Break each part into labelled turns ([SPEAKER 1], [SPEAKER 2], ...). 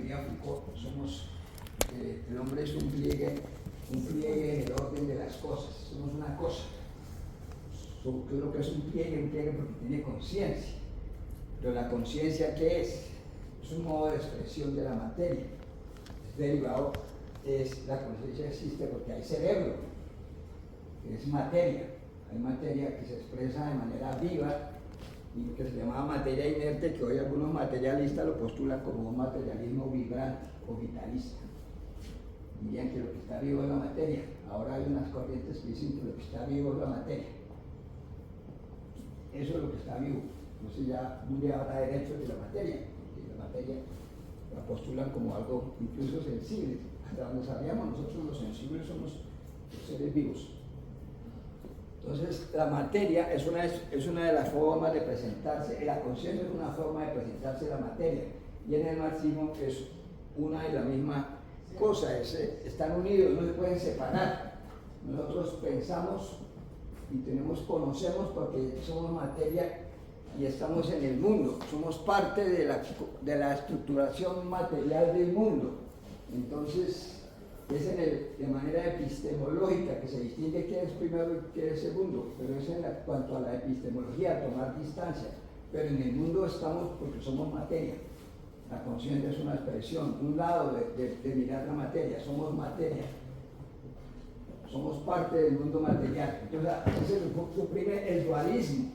[SPEAKER 1] diría Foucault, el hombre es un pliegue en el orden de las cosas, somos una cosa. Yo creo que es un pliegue porque tiene conciencia. Pero la conciencia, ¿qué es? Es un modo de expresión de la materia. Es derivado, la conciencia existe porque hay cerebro, que es materia. Hay materia que se expresa de manera viva y que se llamaba materia inerte, que hoy algunos materialistas lo postulan como un materialismo vibrante o vitalista. Dirían que lo que está vivo es la materia. Ahora hay unas corrientes que dicen que lo que está vivo es la materia. Eso es lo que está vivo. Entonces ya un día habrá derechos de la materia, y la materia la postulan como algo incluso sensible. Hasta donde sabíamos, nosotros los sensibles somos los seres vivos. Entonces la materia es una de las formas de presentarse, la conciencia es una forma de presentarse la materia, y en el marxismo es una y la misma cosa, están unidos, no se pueden separar. Nosotros pensamos y conocemos porque somos materia y estamos en el mundo, somos parte de la estructuración material del mundo. Entonces es de manera epistemológica que se distingue qué es primero y qué es segundo, pero es en cuanto a la epistemología, tomar distancia. Pero en el mundo estamos porque somos materia. La conciencia es una expresión, un lado de mirar la materia, somos materia. Somos parte del mundo material. Entonces, ese suprime el dualismo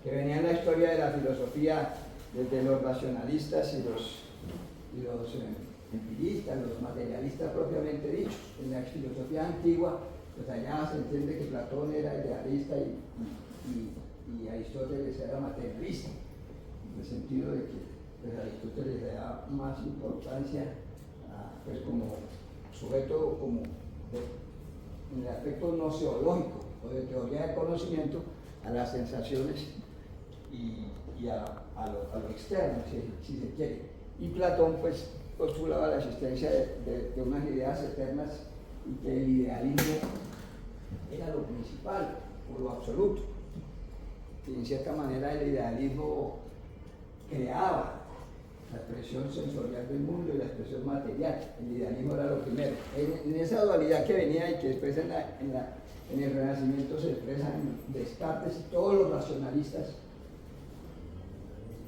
[SPEAKER 1] que venía en la historia de la filosofía desde los racionalistas y los empiristas, los materialistas propiamente dichos. En la filosofía antigua, pues allá se entiende que Platón era idealista y Aristóteles era materialista, en el sentido de que pues, Aristóteles le da más importancia pues, como sujeto, en el aspecto noceológico o de teoría de conocimiento, a las sensaciones y a lo externo, si se quiere. Y Platón pues postulaba la existencia de unas ideas eternas y que el idealismo era lo principal o lo absoluto. Y en cierta manera el idealismo creaba la expresión sensorial del mundo y la expresión material. El idealismo era lo primero. En esa dualidad que venía y que después en el Renacimiento se expresan en Descartes y todos los racionalistas,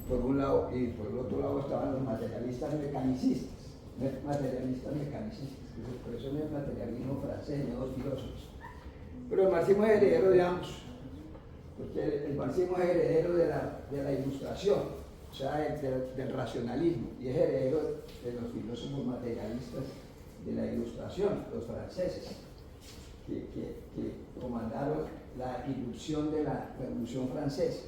[SPEAKER 1] por un lado, y por el otro lado estaban los materialistas mecanicistas, que se expresó en el materialismo francés de dos filósofos. Pero el marxismo es heredero de ambos, porque el marxismo es heredero de la ilustración, o sea, del racionalismo, y es heredero de los filósofos materialistas de la ilustración, los franceses, que comandaron la irrupción de la Revolución Francesa.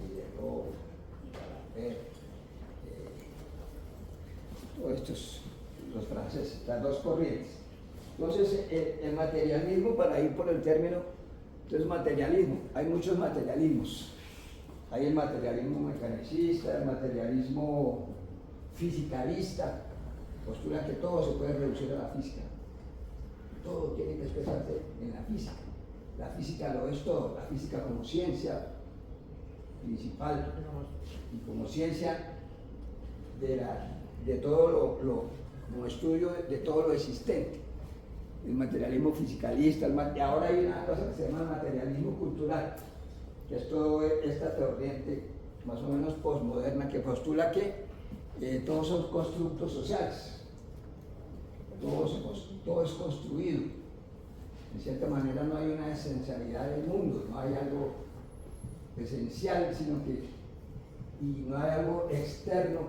[SPEAKER 1] Y dejó todos estos, los franceses, las dos corrientes. Entonces, el materialismo, para ir por el término, entonces materialismo, hay muchos materialismos. Hay el materialismo mecanicista, el materialismo fisicalista, postula que todo se puede reducir a la física. Todo tiene que expresarse en la física. La física lo es todo, la física como ciencia principal y como ciencia de todo como estudio de todo lo existente. El materialismo fisicalista, ahora hay una cosa que se llama materialismo cultural, que es toda esta corriente más o menos posmoderna que postula que todos son constructos sociales, todo es construido. En cierta manera no hay una esencialidad del mundo, no hay algo esencial, y no hay algo externo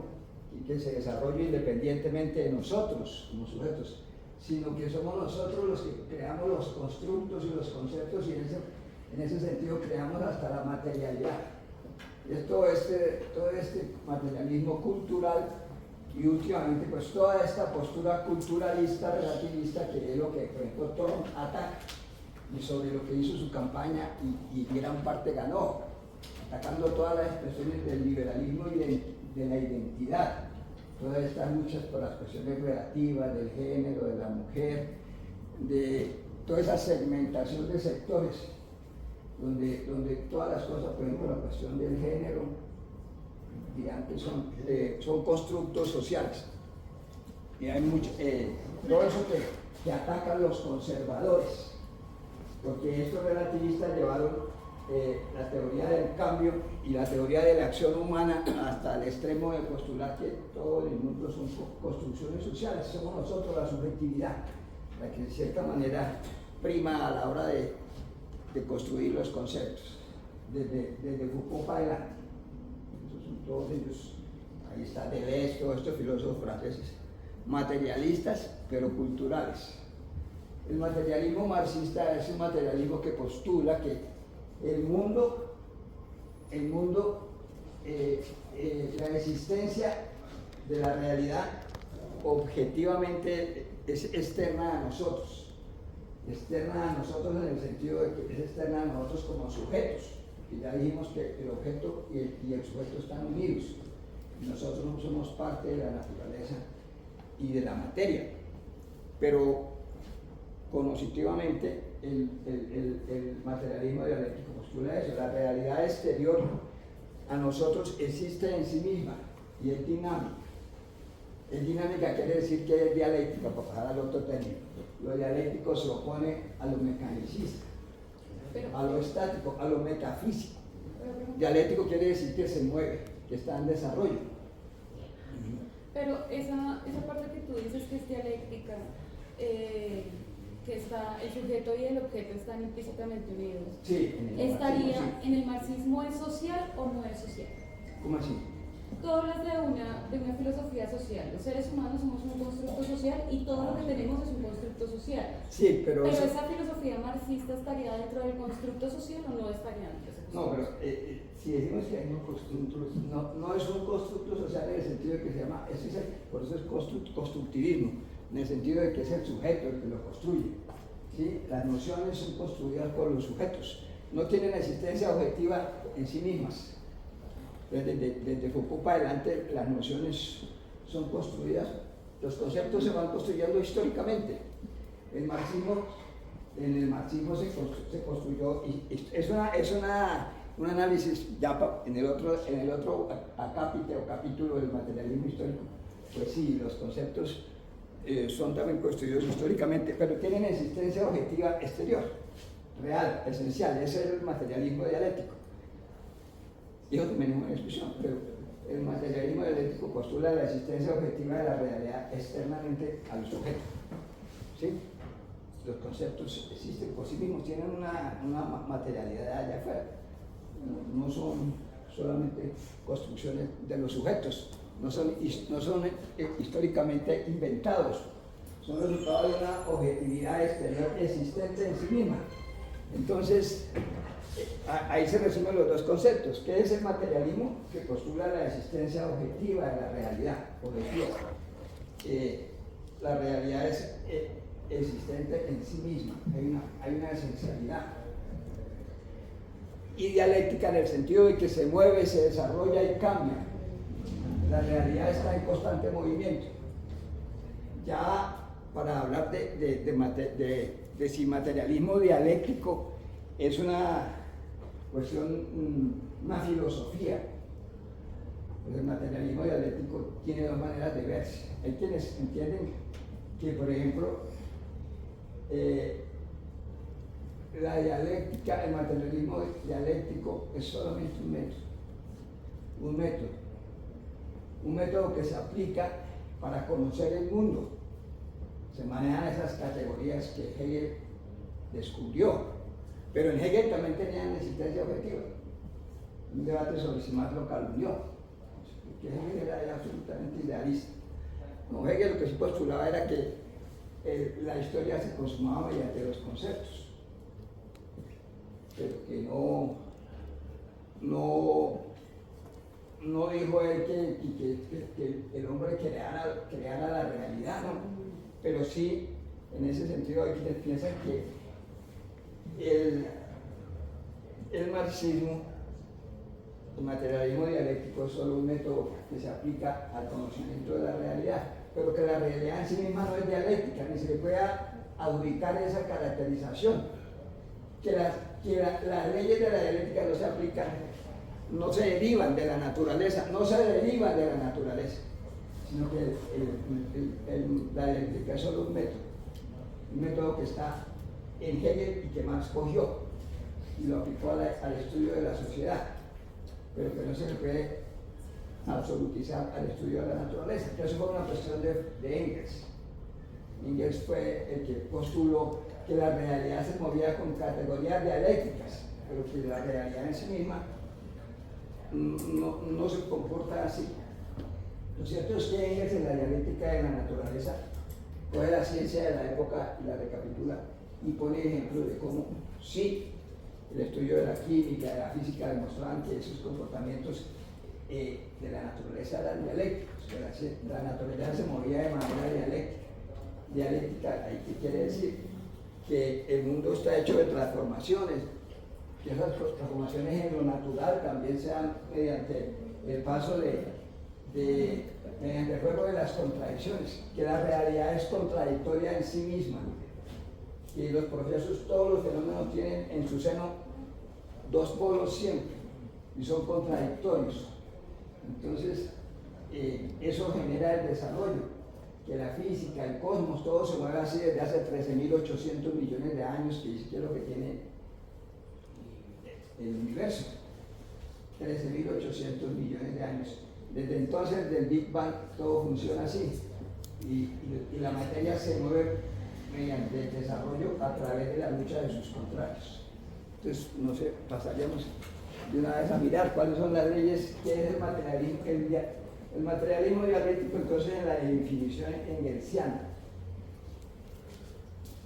[SPEAKER 1] que se desarrolle independientemente de nosotros como sujetos, sino que somos nosotros los que creamos los constructos y los conceptos, y en ese sentido creamos hasta la materialidad. Es todo este materialismo cultural, y últimamente pues toda esta postura culturalista, relativista, que es lo que por ejemplo Trump ataca, y sobre lo que hizo su campaña y gran parte ganó, atacando todas las expresiones del liberalismo y de la identidad, todas estas luchas por las cuestiones relativas del género, de la mujer, de toda esa segmentación de sectores, donde todas las cosas, por ejemplo la cuestión del género, dirán que son constructos sociales. Y hay mucho, todo eso que atacan los conservadores, porque estos relativistas llevaron la teoría del cambio y la teoría de la acción humana hasta el extremo de postular que todo el mundo son construcciones sociales, somos nosotros la subjetividad, la que de cierta manera prima a la hora de construir los conceptos, desde Foucault para adelante. Esos son todos ellos, ahí está Deleuze, todos estos filósofos franceses, materialistas pero culturales. El materialismo marxista es un materialismo que postula que el mundo, la existencia de la realidad objetivamente es externa a nosotros. Externa a nosotros en el sentido de que es externa a nosotros como sujetos. Y ya dijimos que el objeto y el sujeto están unidos. Y nosotros no somos parte de la naturaleza y de la materia. Pero cognitivamente el materialismo dialéctico postula eso, la realidad exterior a nosotros existe en sí misma y es dinámica. Es dinámica quiere decir que es dialéctica, para pasar al otro término. Lo dialéctico se opone a lo mecanicista, a lo estático, a lo metafísico. Dialéctico quiere decir que se mueve, que está en desarrollo.
[SPEAKER 2] Pero esa parte que tú dices que es dialéctica, que está el sujeto y el objeto están implícitamente unidos.
[SPEAKER 1] Sí,
[SPEAKER 2] ¿Estaría
[SPEAKER 1] marxismo, sí.
[SPEAKER 2] en el marxismo es social o no es social?
[SPEAKER 1] ¿Cómo así?
[SPEAKER 2] Tú hablas de una filosofía social. Los seres humanos somos un constructo social y todo lo que tenemos es un constructo social.
[SPEAKER 1] Sí, pero
[SPEAKER 2] Pero esa filosofía marxista estaría dentro del constructo social o no estaría dentro de ese constructo.
[SPEAKER 1] No, pero si decimos que no es un constructo social en el sentido de que se llama, por eso es constructivismo, en el sentido de que es el sujeto el que lo construye. ¿Sí? Las nociones son construidas por los sujetos, no tienen existencia objetiva en sí mismas. Desde Foucault para adelante las nociones son construidas, los conceptos se van construyendo históricamente. En el marxismo se construyó, y es un análisis ya en el otro acápite o capítulo del materialismo histórico. Pues sí, los conceptos son también construidos históricamente, pero tienen existencia objetiva exterior, real, esencial. Ese es el materialismo dialéctico. Y eso también es una discusión, pero el materialismo dialéctico postula la existencia objetiva de la realidad externamente al sujeto. ¿Sí? Los conceptos existen por sí mismos, tienen una materialidad allá afuera. No son solamente construcciones de los sujetos, no son históricamente inventados, son resultado de una objetividad exterior existente en sí misma. Entonces, ahí se resumen los dos conceptos. ¿Qué es el materialismo? Que postula la existencia objetiva de la realidad, objetiva. La realidad es existente en sí misma, hay una esencialidad. Y dialéctica en el sentido de que se mueve, se desarrolla y cambia. La realidad está en constante movimiento. Ya para hablar de si materialismo dialéctico es una cuestión, una filosofía. Pues el materialismo dialéctico tiene dos maneras de verse. Hay quienes entienden que, por ejemplo, la dialéctica, el materialismo dialéctico es solamente un método que se aplica para conocer el mundo. Se manejan esas categorías que Hegel descubrió, pero en Hegel también tenían existencia objetiva. Un debate sobre si Marx lo calumnió, porque Hegel era absolutamente idealista. No, Hegel lo que sí postulaba era que la historia se consumaba mediante los conceptos, pero que no dijo él que el hombre creara la realidad, ¿no? Pero sí, en ese sentido hay quienes piensan que el marxismo, el materialismo dialéctico es solo un método que se aplica al conocimiento de la realidad, pero que la realidad en sí misma no es dialéctica, ni se le puede adjudicar esa caracterización, que las leyes de la dialéctica no se derivan de la naturaleza, sino que la eléctrica es solo un método que está en Hegel y que Marx cogió y lo aplicó al estudio de la sociedad, pero que no se le puede absolutizar al estudio de la naturaleza. Eso fue una cuestión de Engels. Engels fue el que postuló que la realidad se movía con categorías dialécticas, pero que la realidad en sí misma no se comporta así. Lo cierto es que Engels en la dialéctica de la naturaleza coge la ciencia de la época y la recapitula y pone ejemplos de cómo sí, el estudio de la química, de la física demostraban que esos comportamientos de la naturaleza eran dialécticos, que la naturaleza se movía de manera dialéctica. Dialéctica, ¿qué quiere decir? Que el mundo está hecho de transformaciones, que esas transformaciones en lo natural también se dan mediante el paso mediante el juego de las contradicciones, que la realidad es contradictoria en sí misma, y los procesos, todos los fenómenos tienen en su seno dos polos siempre, y son contradictorios. Entonces, eso genera el desarrollo, que la física, el cosmos, todo se mueve así desde hace 13.800 millones de años, que es lo que tiene el universo, 13.800 millones de años. Desde entonces, del Big Bang, todo funciona así, y la materia se mueve mediante el desarrollo a través de la lucha de sus contrarios. Entonces, no sé, pasaríamos de una vez a mirar cuáles son las leyes, qué es el materialismo. El materialismo dialéctico, entonces, en la definición engelsiana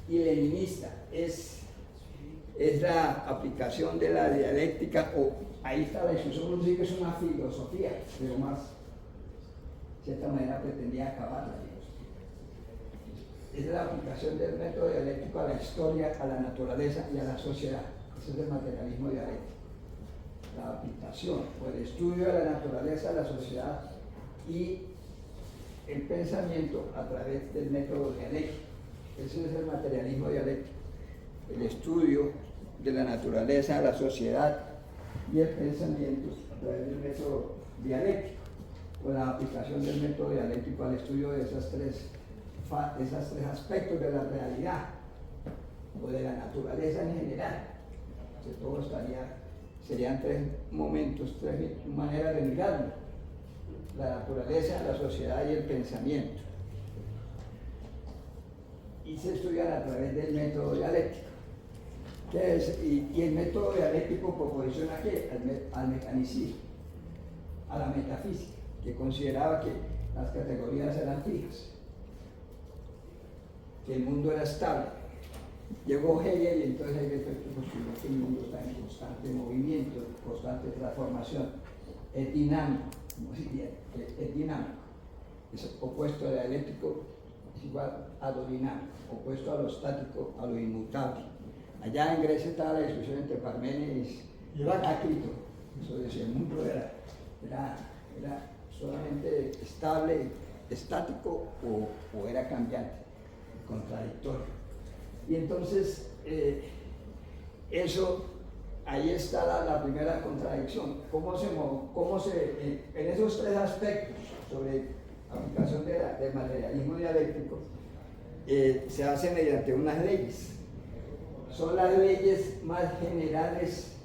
[SPEAKER 1] y leninista es la aplicación de la dialéctica, o ahí está la discusión, uno dice que es una filosofía, pero más, de cierta manera, pretendía acabar la filosofía. Es la aplicación del método dialéctico a la historia, a la naturaleza y a la sociedad. Ese es el materialismo dialéctico. La aplicación o el estudio de la naturaleza, la sociedad y el pensamiento a través del método dialéctico. Ese es el materialismo dialéctico. El estudio de la naturaleza, la sociedad y el pensamiento a través del método dialéctico, o la aplicación del método dialéctico al estudio de esos tres aspectos de la realidad o de la naturaleza en general. Que todo serían tres momentos, tres maneras de mirarlo: la naturaleza, la sociedad y el pensamiento. Y se estudian a través del método dialéctico. ¿Qué es? Y el método dialéctico proporciona ¿qué? Al mecanicismo, a la metafísica, que consideraba que las categorías eran fijas, que el mundo era estable. Llegó Hegel y entonces Hegel postuló que el mundo está en constante movimiento, constante transformación, es dinámico, es dinámico, es opuesto a lo dialéctico, es igual a lo dinámico, opuesto a lo estático, a lo inmutable. Allá en Grecia estaba la discusión entre Parménides y Heráclito. Eso decía, el mundo era solamente estable, estático, o era cambiante, contradictorio. Y entonces, ahí está la primera contradicción. En esos tres aspectos sobre aplicación del materialismo dialéctico, se hace mediante unas leyes. Son las leyes más generales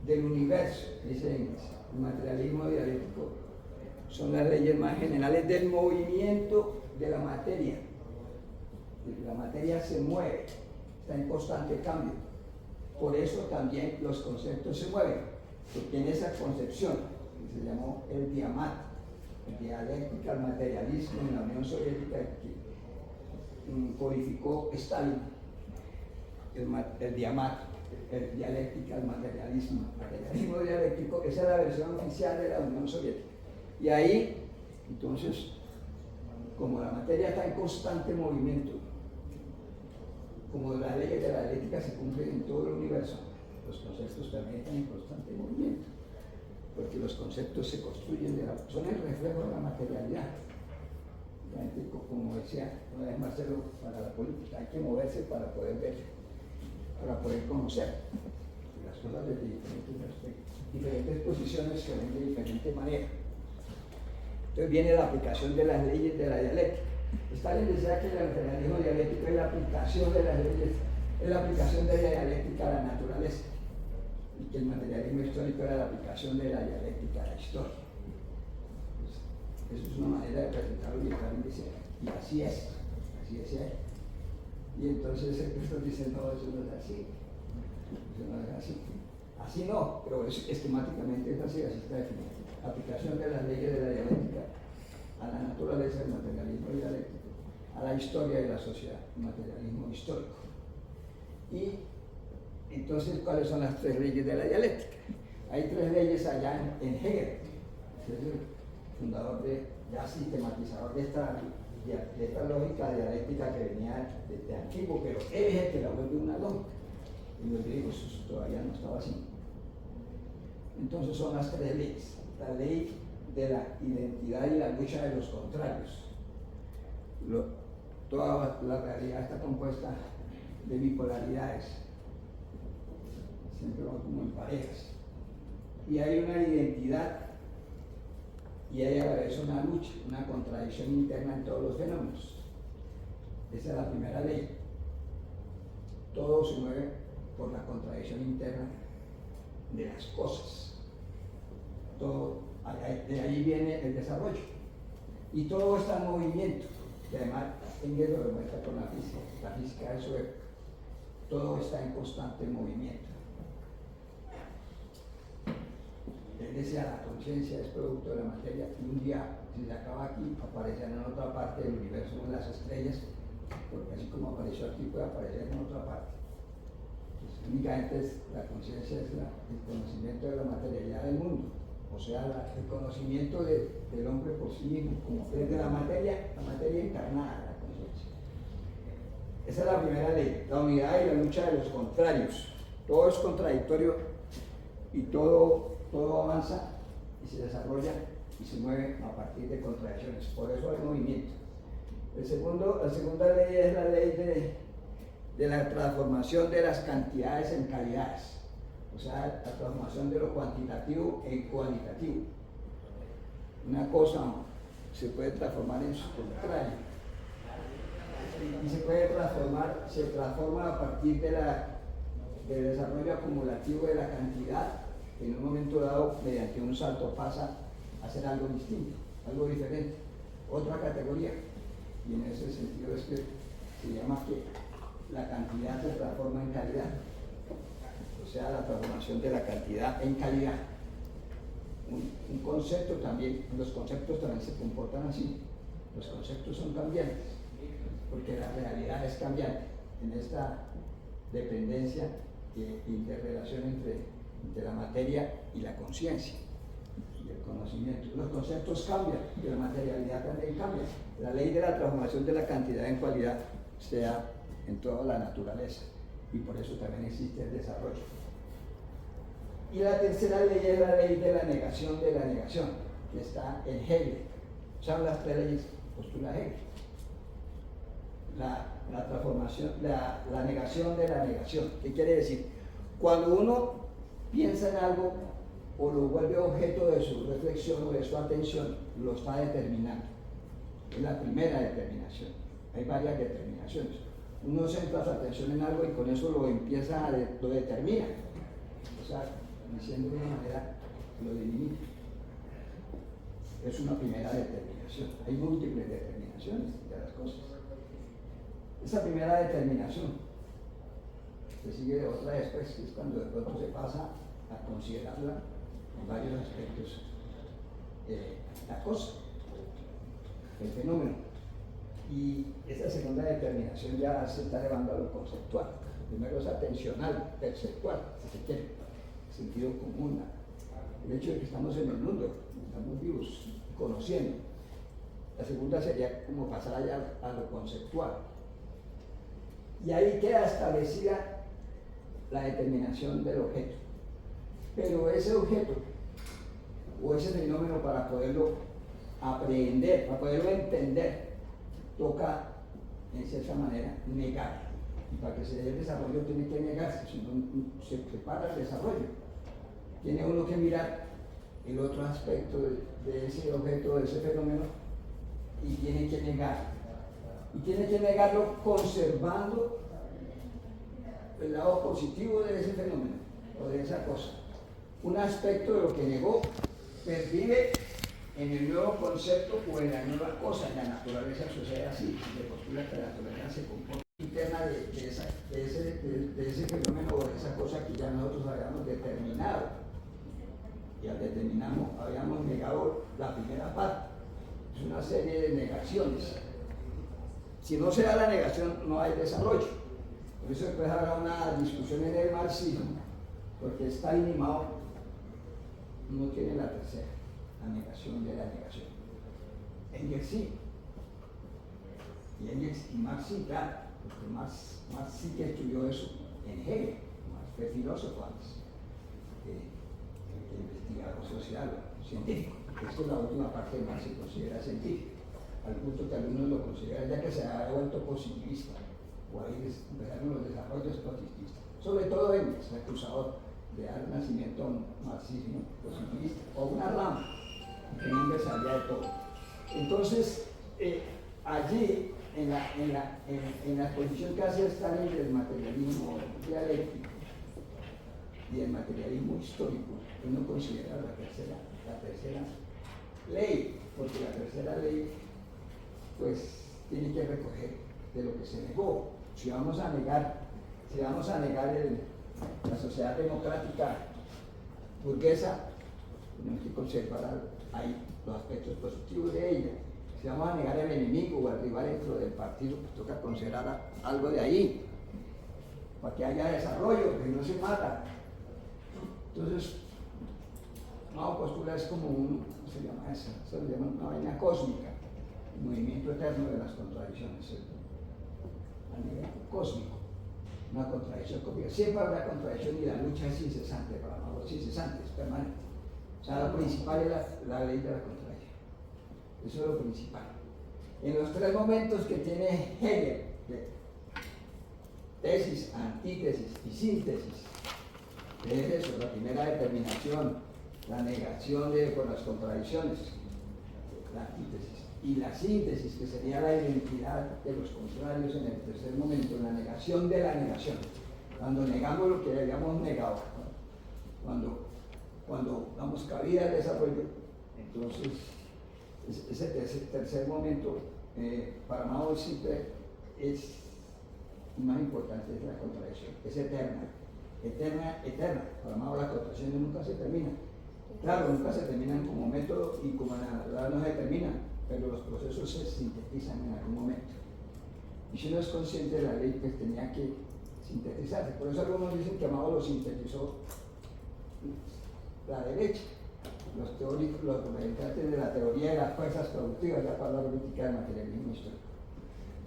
[SPEAKER 1] del universo, dice Engels. El materialismo dialéctico son las leyes más generales del movimiento de la materia. La materia se mueve, está en constante cambio. Por eso también los conceptos se mueven, porque en esa concepción, que se llamó el diamato, dialéctica al materialismo en la Unión Soviética, que codificó Stalin, el diamato, el dialéctica al materialismo dialéctico, esa es la versión oficial de la Unión Soviética. Y ahí, entonces, como la materia está en constante movimiento, como las leyes de la dialéctica se cumplen en todo el universo, los conceptos también están en constante movimiento, porque los conceptos se construyen, son el reflejo de la materialidad. Como decía una vez Marcelo, para la política hay que moverse para poder ver, para poder conocer. las cosas desde diferentes posiciones que ven de diferente manera. Entonces viene la aplicación de las leyes de la dialéctica. Stalin decía que el materialismo dialéctico es la aplicación de las leyes, es la aplicación de la dialéctica a la naturaleza, y que el materialismo histórico era la aplicación de la dialéctica a la historia. Pues, eso es una manera de presentarlo, y Stalin decía, y así es, así es él. Y entonces Cristo dice, no, eso no es así, eso no es así. Así no, pero esquemáticamente es así, así está definido. Aplicación de las leyes de la dialéctica a la naturaleza, el materialismo dialéctico, a la historia de la sociedad, el materialismo histórico. Y entonces, ¿cuáles son las tres leyes de la dialéctica? Hay tres leyes allá en Hegel, que es el fundador ya sistematizador de esta lógica dialéctica que venía desde antiguo, pero él es el que la vuelve una lógica. Y los griegos eso todavía no estaba así. Entonces son las tres leyes. La ley de la identidad y la lucha de los contrarios. Toda la realidad está compuesta de bipolaridades, siempre van como en parejas. Y hay una identidad y hay a la vez una lucha, una contradicción interna en todos los fenómenos. Esa es la primera ley. Todo se mueve por la contradicción interna de las cosas. Todo, de ahí viene el desarrollo. Y todo está en movimiento. Y además, Engels lo demuestra con la física. La física eso es, todo está en constante movimiento. Él decía, la conciencia es producto de la materia, y un día, si se acaba aquí, aparecerá en otra parte del universo, en las estrellas, porque así como apareció aquí, puede aparecer en otra parte. Pues, únicamente la conciencia es el conocimiento de la materialidad del mundo, o sea, el conocimiento del hombre por sí mismo, como desde la materia encarnada, la conciencia. Esa es la primera ley, la unidad y la lucha de los contrarios. Todo es contradictorio y todo avanza y se desarrolla y se mueve a partir de contradicciones. Por eso hay movimiento. La segunda ley es la ley de la transformación de las cantidades en calidades. O sea, la transformación de lo cuantitativo en cualitativo. Una cosa se puede transformar en su contrario. Y se transforma a partir del desarrollo acumulativo de la cantidad, que en un momento dado, mediante un salto, pasa a ser algo distinto, algo diferente, otra categoría. Y en ese sentido es que se llama que la cantidad se transforma en calidad. O sea, la transformación de la cantidad en calidad. Un concepto también, los conceptos también se comportan así. Los conceptos son cambiantes, porque la realidad es cambiante en esta dependencia e interrelación entre la materia y la conciencia y el conocimiento. Los conceptos cambian y la materialidad también cambia. La ley de la transformación de la cantidad en cualidad se da en toda la naturaleza, y por eso también existe el desarrollo. Y la tercera ley es la ley de la negación, que está en Hegel. Son las tres leyes que postula Hegel. La transformación, la negación de la negación. ¿Qué quiere decir? Cuando uno piensa en algo o lo vuelve objeto de su reflexión o de su atención, lo está determinando. Es la primera determinación. Hay varias determinaciones. Uno centra su atención en algo y con eso lo determina. O sea, diciendo de una manera, lo delimita. Es una primera determinación. Hay múltiples determinaciones de las cosas. Esa primera determinación se sigue de otra después, que es cuando de pronto se pasa a considerarla en varios aspectos la cosa, el fenómeno. Y esa segunda determinación ya se está llevando a lo conceptual. Primero es atencional, perceptual, si se quiere, sentido común. El hecho de que estamos en el mundo, estamos vivos, conociendo. La segunda sería como pasar allá a lo conceptual. Y ahí queda establecida la determinación del objeto. Pero ese objeto, o ese fenómeno, para poderlo aprehender, para poderlo entender, toca, en cierta manera, negar. Y para que se dé el desarrollo tiene que negarse, si no se prepara el desarrollo. Tiene uno que mirar el otro aspecto de ese objeto, de ese fenómeno, y tiene que negarlo. Y tiene que negarlo conservando el lado positivo de ese fenómeno o de esa cosa. Un aspecto de lo que negó pervive en el nuevo concepto o en la nueva cosa. En la naturaleza sucede así. Se postula que la naturaleza se comporta interna de ese fenómeno o de esa cosa que ya nosotros habíamos determinado. Y al determinamos, habíamos negado la primera parte. Es una serie de negaciones. Si no se da la negación, no hay desarrollo. Por eso después habrá una discusión en el marxismo, porque Stalin y Mao no tienen la tercera, la negación de la negación. Engels sí. Y Engels y Marx sí, claro, porque Marx sí que estudió eso en Hegel. Marx fue filósofo antes, investigador social, científico. Esta es la última parte de Marx se considera científica, al punto que algunos lo consideran ya que se ha vuelto positivista, o ahí empezaron los desarrollos positivistas. Sobre todo Engels, el acusador de dar nacimiento a un marxismo positivista, o una rama, que Engels sabía de todo. Entonces, allí, en la exposición que hace Stalin del materialismo dialéctico y el materialismo histórico, uno considera la tercera ley, porque la tercera ley pues tiene que recoger de lo que se negó. Si vamos a negar la sociedad democrática burguesa, tenemos que conservar ahí los aspectos positivos de ella. Si vamos a negar el enemigo o el rival dentro del partido, pues toca considerar algo de ahí, para que haya desarrollo, que no se mata. Entonces, Mao postula es como ¿cómo se llama eso? Se le llama una vaina cósmica, el movimiento eterno de las contradicciones, a nivel cósmico, una contradicción cósmica. Siempre habrá contradicción y la lucha es incesante para Mao, es incesante, es permanente. O sea, lo principal es la ley de la contradicción. Eso es lo principal. En los tres momentos que tiene Hegel, tesis, antítesis y síntesis, es eso, la primera determinación, la negación con las contradicciones, la antítesis, y la síntesis, que sería la identidad de los contrarios en el tercer momento, la negación de la negación, cuando negamos lo que habíamos negado, cuando damos cabida al desarrollo. Entonces, ese tercer momento para Mao siempre es más importante, es la contradicción, es eterna. Para Mao las contradicciones nunca se terminan. Claro, nunca se terminan como método y como la naturaleza no se terminan, pero los procesos se sintetizan en algún momento. Y si uno es consciente de la ley, pues tenía que sintetizarse. Por eso algunos dicen que Mao lo sintetizó la derecha. Los teóricos, los representantes de la teoría de las fuerzas productivas, la palabra política del materialismo histórico.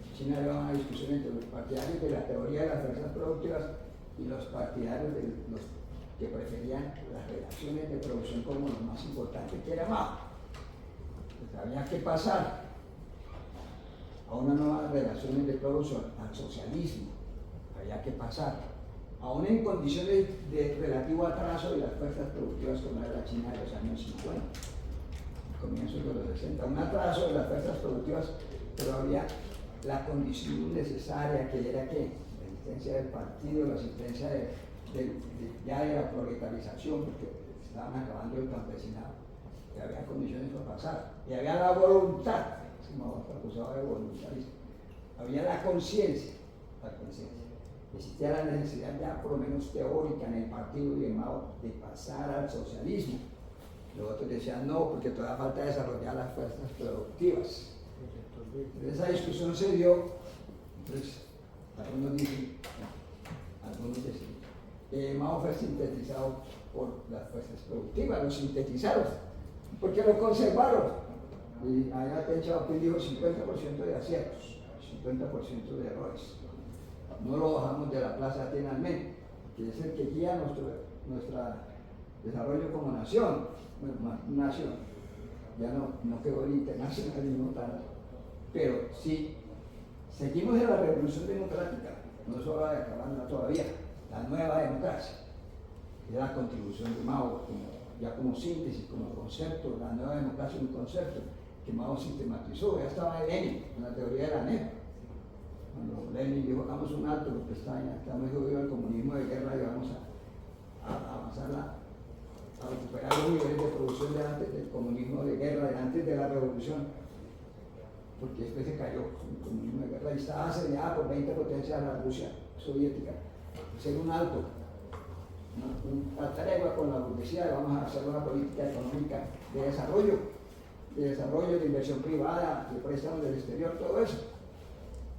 [SPEAKER 1] En China había una discusión entre los partidarios de la teoría de las fuerzas productivas y los partidarios de los que preferían las relaciones de producción como lo más importante, que era Mao. Pues había que pasar a unas nuevas relaciones de producción, al socialismo, había que pasar aún en condiciones de relativo atraso de las fuerzas productivas como era la China de los años 50, comienzos de los 60, un atraso de las fuerzas productivas, pero había la condición necesaria que era que la existencia del partido, la existencia ya de la proletarización, porque estaban acabando el campesinado, y había condiciones para pasar, y había la voluntad, se me acusaba de voluntarismo, había la conciencia, existía la necesidad ya por lo menos teórica en el partido y en Mao de pasar al socialismo. Los otros decían no, porque todavía falta desarrollar las fuerzas productivas. Entonces esa discusión se dio, entonces algunos dicen Mao fue sintetizado por las fuerzas productivas, lo sintetizaron, porque lo conservaron. Y allá Deng Xiaoping dijo 50% de aciertos, 50% de errores. No lo bajamos de la plaza Tiananmen, que es el que guía nuestro desarrollo como nación. Bueno, nación, ya no quedó el internacionalismo tanto, pero sí, seguimos en la revolución democrática, no es hora de acabarla todavía, la nueva democracia, que es la contribución de Mao, ya como síntesis, como concepto, la nueva democracia es un concepto que Mao sistematizó, ya estaba en Lenin, en la teoría de la NEP. Cuando Lenin dijo, hagamos un alto, porque está muy jodido el comunismo de guerra y vamos a avanzar a recuperar los niveles de producción de antes del comunismo de guerra, de antes de la revolución, porque después se cayó el comunismo de guerra y estaba asediada por 20 potencias de la Rusia soviética. Hacer un alto, una tregua con la burguesía, y vamos a hacer una política económica de desarrollo, de inversión privada, de préstamos del exterior, todo eso.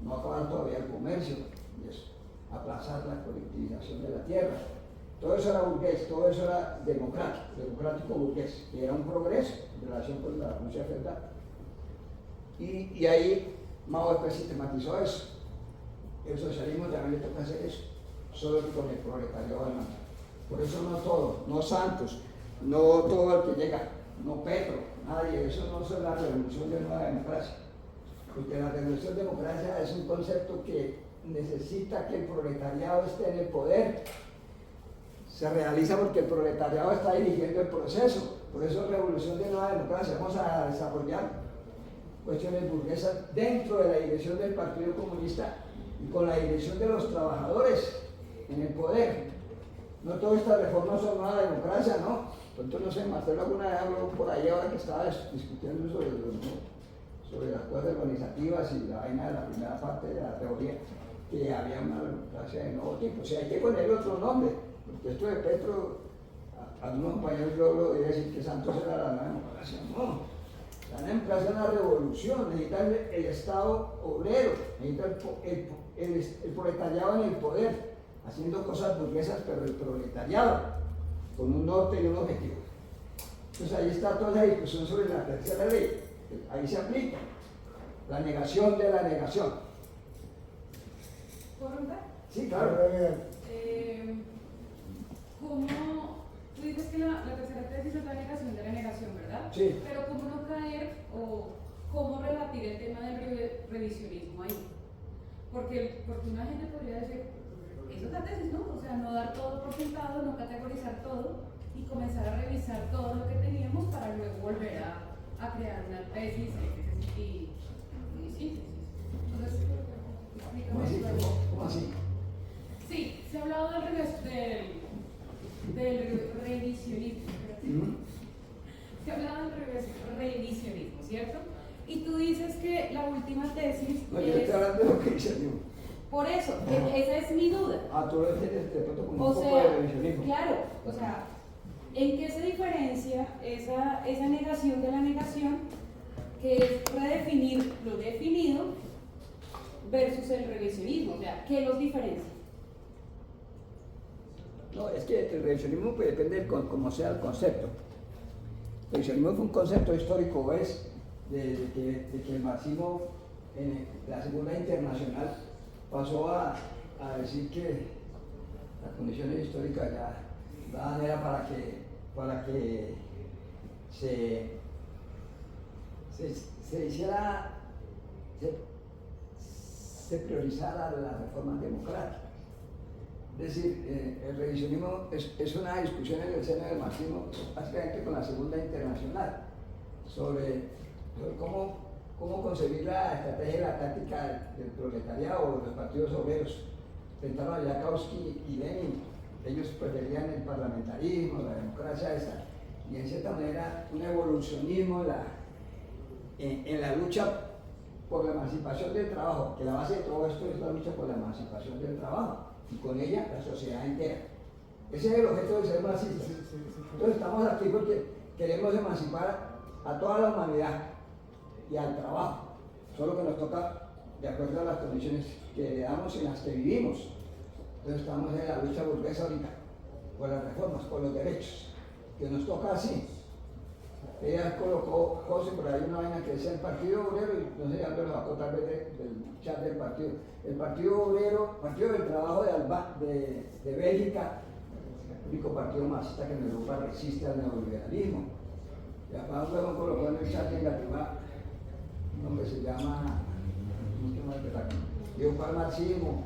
[SPEAKER 1] No acabar todavía el comercio y eso, aplazar la colectivización de la tierra. Todo eso era burgués, todo eso era democrático burgués, y era un progreso en relación con la Rusia feudal. Y ahí Mao después sistematizó eso. El socialismo también le toca hacer eso, solo que con el proletariado al mando. Por eso no todos, no Santos, no todo el que llega, no Petro, nadie, eso no es la revolución de nueva democracia. Porque la revolución de democracia es un concepto que necesita que el proletariado esté en el poder. Se realiza porque el proletariado está dirigiendo el proceso. Por eso revolución de nueva democracia. Vamos a desarrollar cuestiones burguesas dentro de la dirección del Partido Comunista y con la dirección de los trabajadores en el poder. No todas estas reformas son nueva democracia, ¿no? Entonces, no sé, Marcelo alguna vez habló por ahí ahora que estaba discutiendo sobre las cosas organizativas y la vaina de la primera parte de la teoría, que había una democracia de nuevo tipo. O sea, hay que ponerle otro nombre, porque esto de Petro, a algunos compañeros yo lo voy a decir que Santos era la nueva democracia. No, la democracia es una revolución, necesita el Estado obrero, necesita el proletariado en el poder, haciendo cosas burguesas, pero el proletariado, con un norte y un objetivo. Entonces ahí está toda la discusión sobre la tercera ley. Ahí se aplica la negación de la negación.
[SPEAKER 2] ¿Puedo preguntar?
[SPEAKER 1] Sí, claro.
[SPEAKER 2] ¿Cómo? Tú dices que la tercera tesis es la negación de la negación, ¿verdad?
[SPEAKER 1] Sí.
[SPEAKER 2] Pero ¿cómo no caer o cómo rebatir el tema del revisionismo ahí? Porque una gente podría decir, eso es la tesis, ¿no? O sea, no dar todo por sentado, no categorizar todo y comenzar a revisar todo lo que teníamos para luego volver a crear una tesis y síntesis. Entonces, explícame eso.
[SPEAKER 1] ¿Cómo así?
[SPEAKER 2] Sí, se ha hablado del revisionismo. Se ha hablado del revisionismo, ¿cierto? Y tú dices que la última tesis.
[SPEAKER 1] No, yo estoy hablando de lo que dice el libro.
[SPEAKER 2] Por eso, esa es mi duda.
[SPEAKER 1] Tú lo entiendes de pronto como
[SPEAKER 2] O
[SPEAKER 1] un poco
[SPEAKER 2] sea,
[SPEAKER 1] de revisionismo.
[SPEAKER 2] claro, o sea, ¿en qué se diferencia esa negación de la negación, que es redefinir lo definido, versus el revisionismo? O sea, ¿qué los diferencia?
[SPEAKER 1] No, es que el revisionismo pues, depende de cómo sea el concepto. El revisionismo fue un concepto histórico, es de que el marxismo en la Segunda Internacional pasó a decir que las condiciones históricas ya daban era para que se hiciera, se priorizara las reformas democráticas. Es decir, el revisionismo es una discusión en el seno del marxismo, básicamente con la Segunda Internacional, sobre cómo concebir la estrategia y la táctica del proletariado o de los partidos obreros. Frentaron a Jackowski y Lenin. Ellos preferían el parlamentarismo, la democracia esa, y en cierta manera un evolucionismo en la lucha por la emancipación del trabajo, que la base de todo esto es la lucha por la emancipación del trabajo, y con ella la sociedad entera. Ese es el objeto de ser marxista. Entonces estamos aquí porque queremos emancipar a toda la humanidad y al trabajo, solo que nos toca de acuerdo a las condiciones que le damos y en las que vivimos. Entonces estamos en la lucha burguesa ahorita, por las reformas, por los derechos, que nos toca así. Ella colocó, José, por ahí una vaina que decía el Partido Obrero, y no sé, ya me lo va a contar del chat del partido. El Partido Obrero, Partido del Trabajo de Bélgica, el único partido marxista que en Europa resiste al neoliberalismo. Y acá luego colocó en el chat negativa un hombre que se llama, no sé más que digo, ¿cuál marxismo?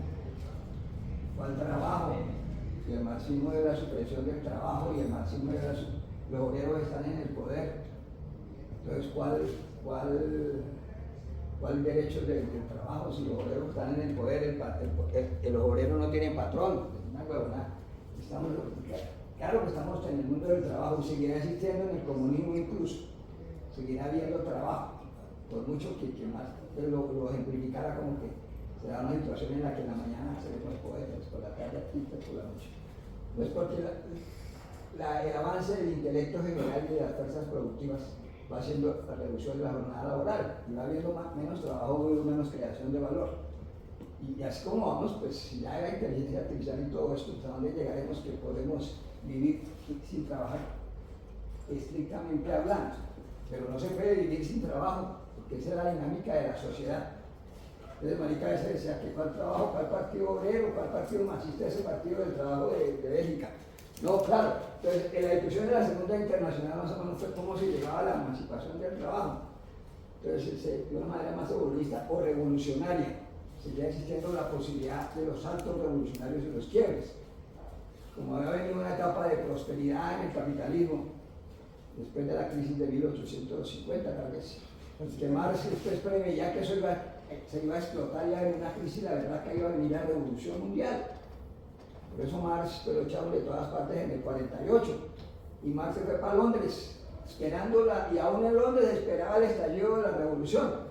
[SPEAKER 1] ¿Cuál trabajo? Y el marxismo es la supresión del trabajo y el marxismo es los obreros están en el poder. Entonces, ¿cuál derecho del trabajo si los obreros están en el poder? Los obreros no tienen patrón, es una huevonada. Claro que estamos en el mundo del trabajo y seguirá existiendo en el comunismo incluso, seguirá habiendo trabajo, por mucho que más lo ejemplificara como que será una situación en la que en la mañana seremos poetas, por la tarde artistas, por la noche. Pues porque el avance del intelecto general y de las fuerzas productivas va haciendo la reducción de la jornada laboral y va habiendo menos trabajo y menos creación de valor. Y así como vamos, pues si ya la inteligencia artificial y todo esto, ¿hasta dónde llegaremos que podemos vivir sin trabajar? Estrictamente hablando, pero no se puede vivir sin trabajo, porque esa es la dinámica de la sociedad. Entonces, marica, ese decía que cuál trabajo, cuál partido obrero, cuál partido marxista, ese partido del trabajo de Bélgica. No, claro. Entonces, en la discusión de la Segunda Internacional más o menos fue cómo se llegaba a la emancipación del trabajo. Entonces, de una manera más evolucionista o revolucionaria, seguía existiendo la posibilidad de los saltos revolucionarios y los quiebres. Como había venido una etapa de prosperidad en el capitalismo, después de la crisis de 1850, tal vez, que Marx después preveía que eso se iba a explotar ya en una crisis, la verdad que iba a venir la revolución mundial. Por eso Marx fue echado de todas partes en el 48, y Marx se fue para Londres, esperándola, y aún en Londres esperaba el estallido de la revolución.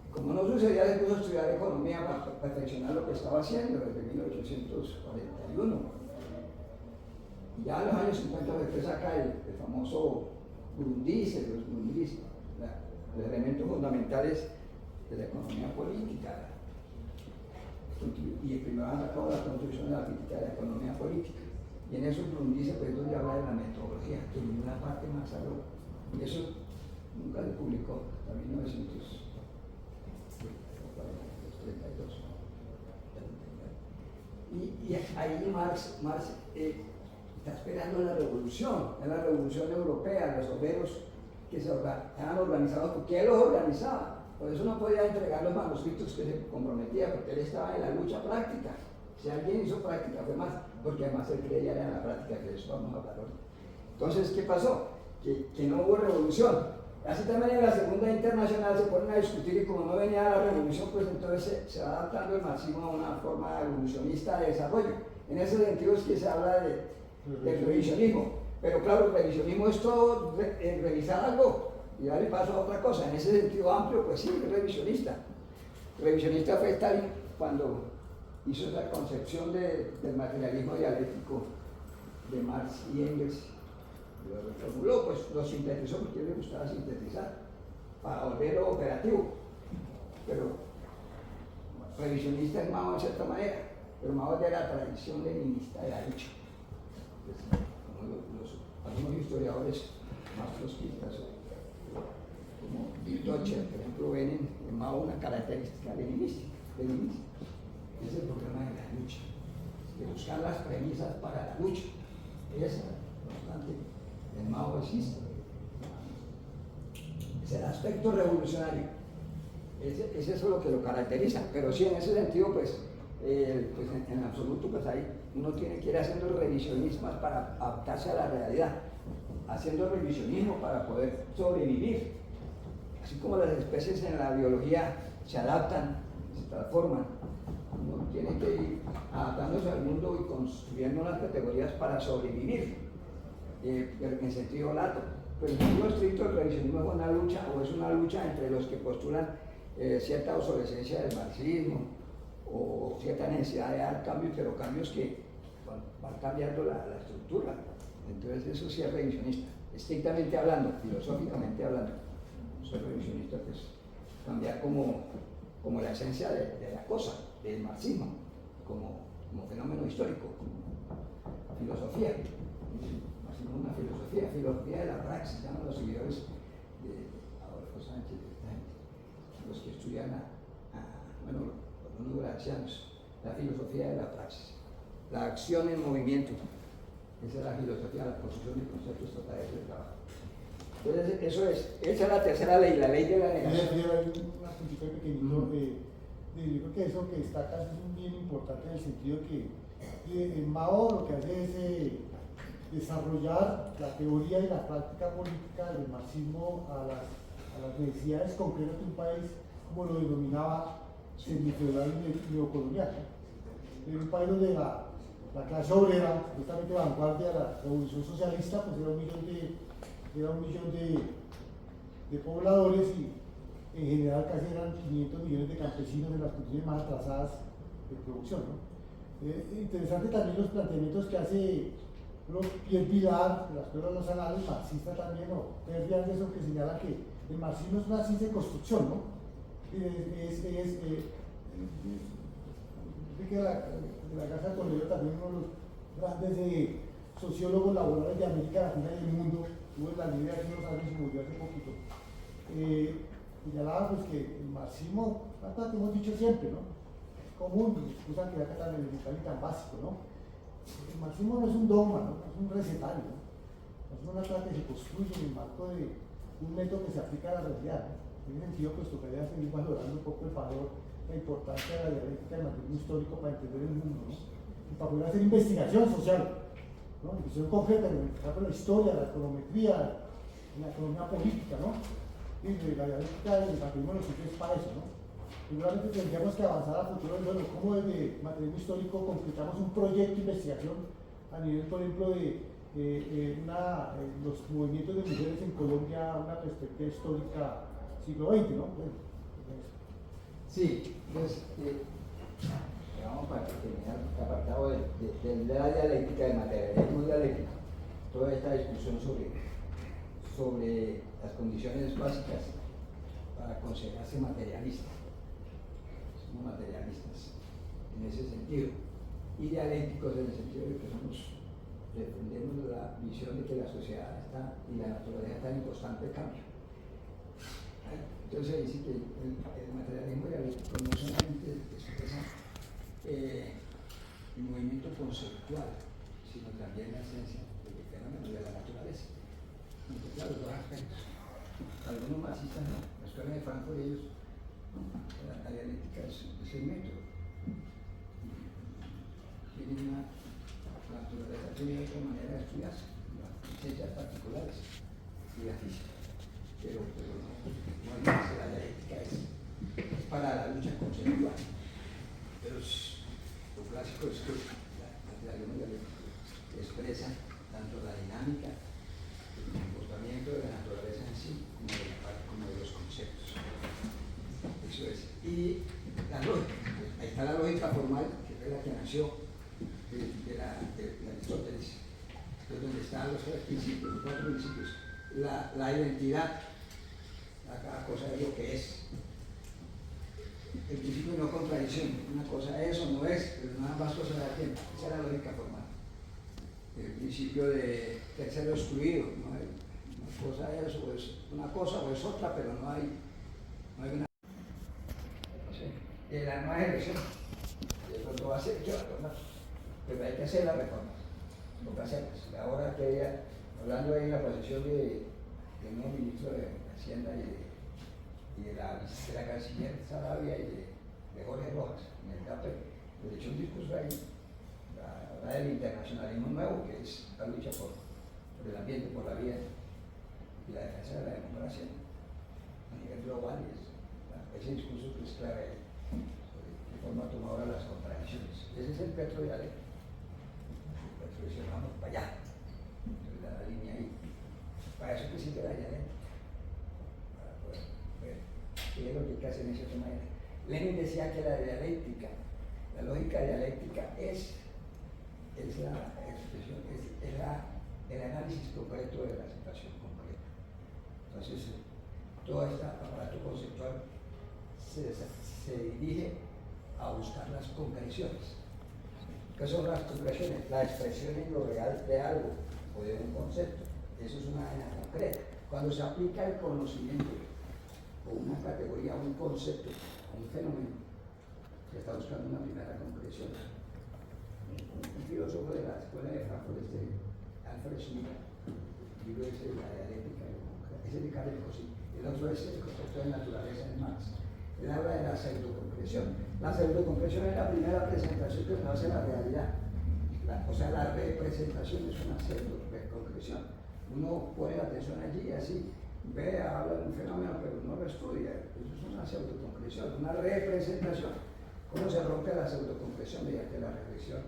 [SPEAKER 1] Como no sucedía, se puso a estudiar economía para perfeccionar lo que estaba haciendo desde 1841. Y ya en los años 50 después saca el famoso Grundrisse, los Grundrisse, los elementos fundamentales de la economía política. Y el primero ha sacado la construcción de la crítica de la economía política. Y en eso Grundrisse pues donde habla de la metodología, que en una parte más habló. Y eso nunca se publicó hasta 1932. Y ahí Marx está esperando la revolución europea, los obreros que se eran organizados, porque él los organizaba. Por eso no podía entregar los manuscritos que se comprometía, porque él estaba en la lucha práctica. Si alguien hizo práctica fue Marx, porque además él creía en la práctica, que de eso vamos a hablar hoy. Entonces, ¿qué pasó? Que no hubo revolución. Así también en la Segunda Internacional se ponen a discutir, y como no venía la revolución, pues entonces se va adaptando el marxismo a una forma evolucionista de desarrollo. En ese sentido es que se habla del revisionismo. Pero claro, el revisionismo es todo revisar algo y darle paso a otra cosa. En ese sentido amplio, pues sí, es revisionista. Revisionista fue Stalin cuando hizo esa concepción del materialismo dialéctico de Marx y Engels. Lo reformuló, pues lo sintetizó porque a él le gustaba sintetizar para volverlo operativo. Pero revisionista es Mao de cierta manera, pero Mao es de la tradición leninista de la lucha. Pues, algunos historiadores más trotskistas, como Bill Dutcher, por ejemplo, ven en Mao una característica leninista. Es el problema de la lucha, de buscar las premisas para la lucha. Esa, bastante, el Mao existe. Es el aspecto revolucionario. Es eso lo que lo caracteriza. Pero sí, en ese sentido, pues en absoluto, pues ahí uno tiene que ir haciendo revisionismo para adaptarse a la realidad, haciendo revisionismo para poder sobrevivir. Así como las especies en la biología se adaptan, se transforman, uno tiene que ir adaptándose al mundo y construyendo unas categorías para sobrevivir, pero en sentido lato. Pero en sentido estricto, el revisionismo es una lucha, o es una lucha entre los que postulan cierta obsolescencia del marxismo, o cierta necesidad de dar cambios, pero cambios que van cambiando la estructura. Entonces eso sí es revisionista, estrictamente hablando, filosóficamente hablando. Soy revisionista, pues cambiar como la esencia de la cosa, del marxismo, como fenómeno histórico, filosofía. Marxismo es una filosofía de la praxis, llaman los seguidores de Adolfo Sánchez, los que estudian los neurancianos, la filosofía de la praxis, la acción en movimiento. Esa es la filosofía, la construcción de conceptos totales del trabajo. Entonces, eso es, esa es la tercera ley, la ley de la negación.
[SPEAKER 3] Una puntita pequeñito, yo creo que eso que destacas es bien importante en el sentido que Mao lo que hace es desarrollar la teoría y la práctica política del marxismo a las necesidades concretas de un país, como lo denominaba semifeudal y neocolonial, ¿no? En un país donde la clase obrera, justamente vanguardia de la revolución socialista, pues era un millón de pobladores y en general casi eran 500 millones de campesinos en las condiciones más atrasadas de producción, ¿no? Interesante también los planteamientos que hace Pierre Vilar, de la Escuela de los Anales, marxista también, o Perry Anderson, que señala que el marxismo es una ciencia de construcción, ¿no? Que la Casa Toledo también uno de los grandes sociólogos laborales de América Latina y del mundo, tuvo en la Libia hace unos años y murió hace poquito, señalaba pues que el marxismo, tanto que hemos dicho siempre, ¿no? Es común, excusan que era tan elemental y tan básico, ¿no? El marxismo no es un dogma, ¿no? Es un recetario, ¿no? Es una trata que se construye en el marco de un método que se aplica a la realidad, ¿no? En ese sentido, pues tocaría seguir valorando un poco el valor, la importancia de la dialéctica del marxismo histórico para entender el mundo, ¿no? Y para poder hacer investigación social, ¿no? Investigación concreta, en la historia, la econometría, la economía política, ¿no? Y la dialéctica del marxismo nos sirve para eso, ¿no? Seguramente tendríamos que avanzar a futuro, bueno, cómo desde materialismo histórico concretamos un proyecto de investigación a nivel, por ejemplo, de los movimientos de mujeres en Colombia, una perspectiva histórica siglo XX, ¿no? Bueno,
[SPEAKER 1] sí, entonces, vamos para terminar el apartado de la dialéctica, del materialismo dialéctico, toda esta discusión sobre las condiciones básicas para considerarse materialista. Somos materialistas en ese sentido, y dialécticos en el sentido de que defendemos la visión de que la sociedad y la naturaleza están en constante cambio. Entonces dice que el materialismo dialéctico no solamente expresa el movimiento conceptual, sino también la esencia del fenómeno de la naturaleza. Entonces, claro, los aspectos. Algunos marxistas no, la escuela de Frankfurt, ellos, la dialéctica es el método. Tienen la naturaleza, tiene otra manera de estudiarse, las ciencias particulares y la física. Pero no hay más, la dialéctica es para la lucha conceptual. Pero lo clásico es que la materialismo dialéctico expresa tanto la dinámica, el comportamiento de la naturaleza en sí, como de los conceptos. Eso es. Y la lógica, ahí está la lógica formal, que es la que nació de Aristóteles, donde están los tres principios, los cuatro principios. La identidad, cada cosa es lo que es. El principio de no contradicción, una cosa es o no es, pero nada más cosas da tiempo. Esa es la lógica formal. El principio de tercero excluido, ¿no? Una cosa es o es una cosa o es otra, pero no hay una. La nueva elección, lo va a hacer yo, ¿no? Pero hay que hacer las reformas, lo que hacemos. Ahora que hablando ahí en la posición del nuevo ministro de Hacienda y de la canciller Sarabia y de Jorge Rojas, en el CAPE, le echó un discurso ahí, habla del internacionalismo nuevo, que es la lucha por el ambiente, por la vida y la defensa de la democracia a nivel global. Ese discurso que es clave sobre qué forma toma ahora las contradicciones. Ese es el Petro dialéctico. Petro dice, vamos para allá. Entonces la línea ahí. Para eso que sirve la dialéctica. Para poder ver qué es lo que hay que hacer en ese tema. Lenin decía que la dialéctica, la lógica dialéctica es la expresión, es el análisis concreto de la situación concreta. Entonces, todo este aparato conceptual se dirige a buscar las concreciones. ¿Qué son las concreciones? La expresión en lo real de algo o de un concepto. Eso es una vaina concreta. Cuando se aplica el conocimiento o una categoría, un concepto, un fenómeno, se está buscando una primera concreción. Un filósofo de la escuela de Frankfurt, Alfred Schmidt, el libro ese de la dialéctica, ese de Carrego, sí. El otro es el concepto de naturaleza de Marx. Él habla de la pseudoconcreción. La pseudoconcreción es la primera presentación que se hace de la realidad. O sea, la representación es una pseudo-concreción. Uno pone la atención allí y así ve, habla de un fenómeno, pero no lo estudia. Eso es una pseudo-concreción, una representación. ¿Cómo se rompe la pseudo-concreción? Mediante la reflexión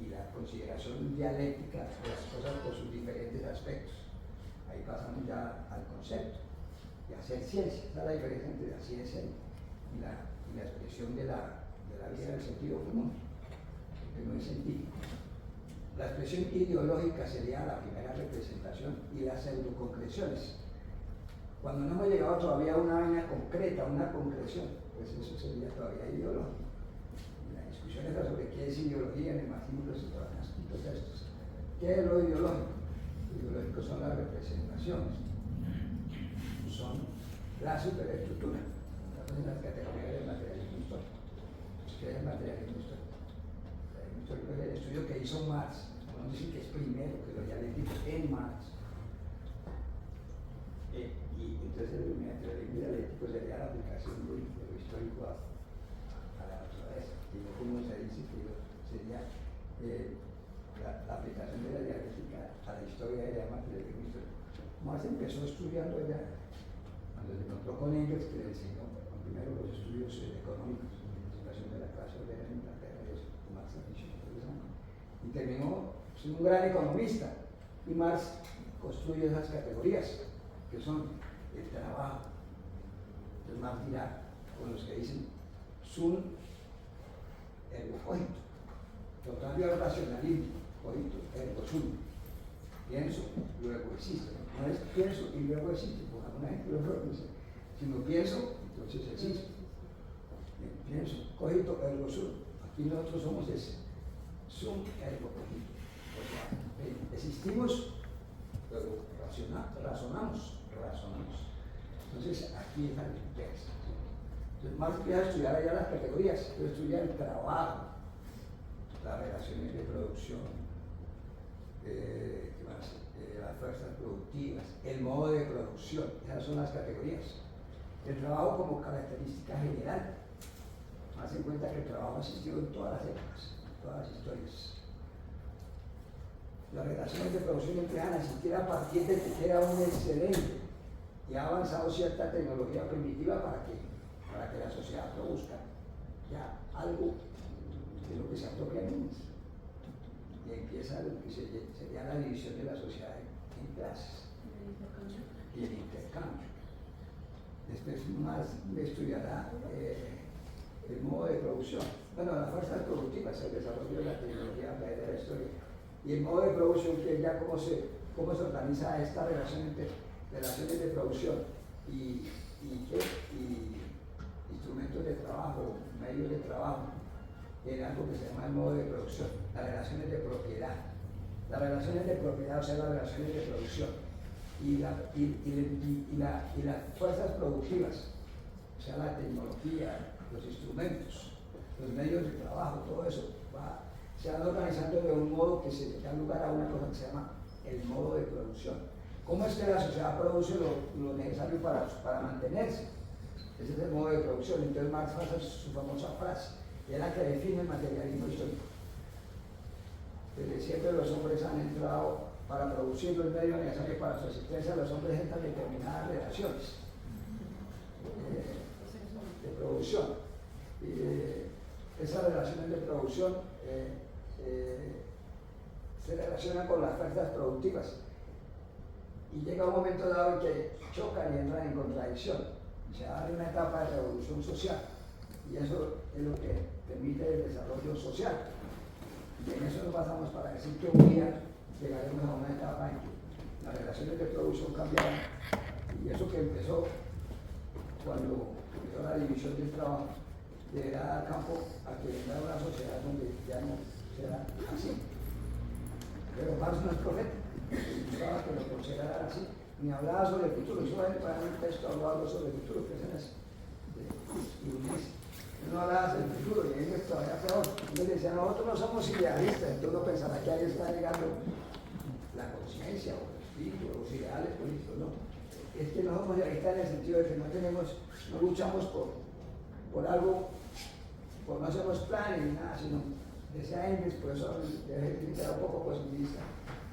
[SPEAKER 1] y la consideración dialéctica de las cosas por sus diferentes aspectos. Ahí pasamos ya al concepto y a hacer ciencia. Esa es la diferencia entre la ciencia y la expresión de la vida del sentido común, que no es científico. La expresión ideológica sería la primera representación y las pseudoconcreciones. Cuando no hemos llegado todavía a una vaina concreta, una concreción, pues eso sería todavía ideológico. La discusión era sobre qué es ideología en el marxismo y los textos. ¿Qué es lo ideológico? Lo ideológico son las representaciones, son la superestructura, las categorías del materialismo histórico. ¿Qué es el materialismo histórico? El estudio que hizo Marx, vamos a decir que es primero que lo dialéctico en Marx. Y entonces el materialismo dialéctico sería la aplicación de lo histórico a la naturaleza. Y no como se dice que sería la aplicación de la dialéctica a la historia de la materialismo histórico. Marx empezó estudiando ya, cuando se encontró con Engels, que le enseñó primero los estudios económicos, la participación de la clase obrera en Inglaterra y eso. Y terminó siendo un gran economista. Y Marx construye esas categorías que son el trabajo. Entonces Marx dirá con los que dicen sum ergo cogito, total al racionalismo, cogito ergo sum, pienso luego existo. No es pienso y luego existo, porque alguna gente lo dice, sino pienso, entonces existo. Pienso, cogito ergo sum. Aquí nosotros somos ese sum ergo cogito. O sea, existimos, luego razonamos. Entonces aquí es la riqueza. Entonces Marx empieza a estudiar allá las categorías, estudia el trabajo, las relaciones de producción, las fuerzas productivas, el modo de producción, esas son las categorías. El trabajo como característica general. Más en cuenta que el trabajo ha existido en todas las épocas, en todas las historias. Las relaciones de producción empiezan a existir a partir de que queda un excedente y ha avanzado cierta tecnología primitiva para que la sociedad produzca ya algo de lo que se apropia menos. Y empieza lo que sería la división de la sociedad en clases y el intercambio. Después más estudiará el modo de producción. Bueno, las fuerzas productivas, el desarrollo de la tecnología de la historia. Y el modo de producción, que es ya cómo se organiza esta relación entre relaciones de producción y instrumentos de trabajo, medios de trabajo, en algo que se llama el modo de producción, las relaciones de propiedad. Las relaciones de propiedad, o sea, las relaciones de producción. Y las fuerzas productivas, o sea, la tecnología, los instrumentos, los medios de trabajo, todo eso se van organizando de un modo que se da lugar a una cosa que se llama el modo de producción. ¿Cómo es que la sociedad produce lo necesario para mantenerse? Ese es el modo de producción. Entonces Marx hace su famosa frase, que es la que define el materialismo histórico. Desde siempre los hombres han entrado para producir los medios necesarios para su existencia. Los hombres entran en determinadas relaciones de producción. Esas relaciones de producción se relacionan con las fuerzas productivas y llega un momento dado en que chocan y entran en contradicción. Se abre una etapa de revolución social y eso es lo que permite el desarrollo social. Y en eso nos basamos para decir que un día llegaremos a una etapa en que las relaciones de producción cambiaron y eso que empezó cuando empezó la división del trabajo deberá dar campo a que venga una sociedad donde ya no será así. Pero Marx no es profeta, pensaba que lo considerara así, ni hablaba sobre el futuro. Solamente para un texto hablaba algo sobre el futuro, que es en ese. No hablaba del futuro, y ellos todavía peor. Entonces decían, nosotros no somos idealistas, entonces uno pensará que ahí está negando la conciencia o el espíritu, o los ideales políticos, no. Es que no somos idealistas en el sentido de que no luchamos por algo, por no hacemos planes ni nada, sino decía Engels, por eso era un poco positivista,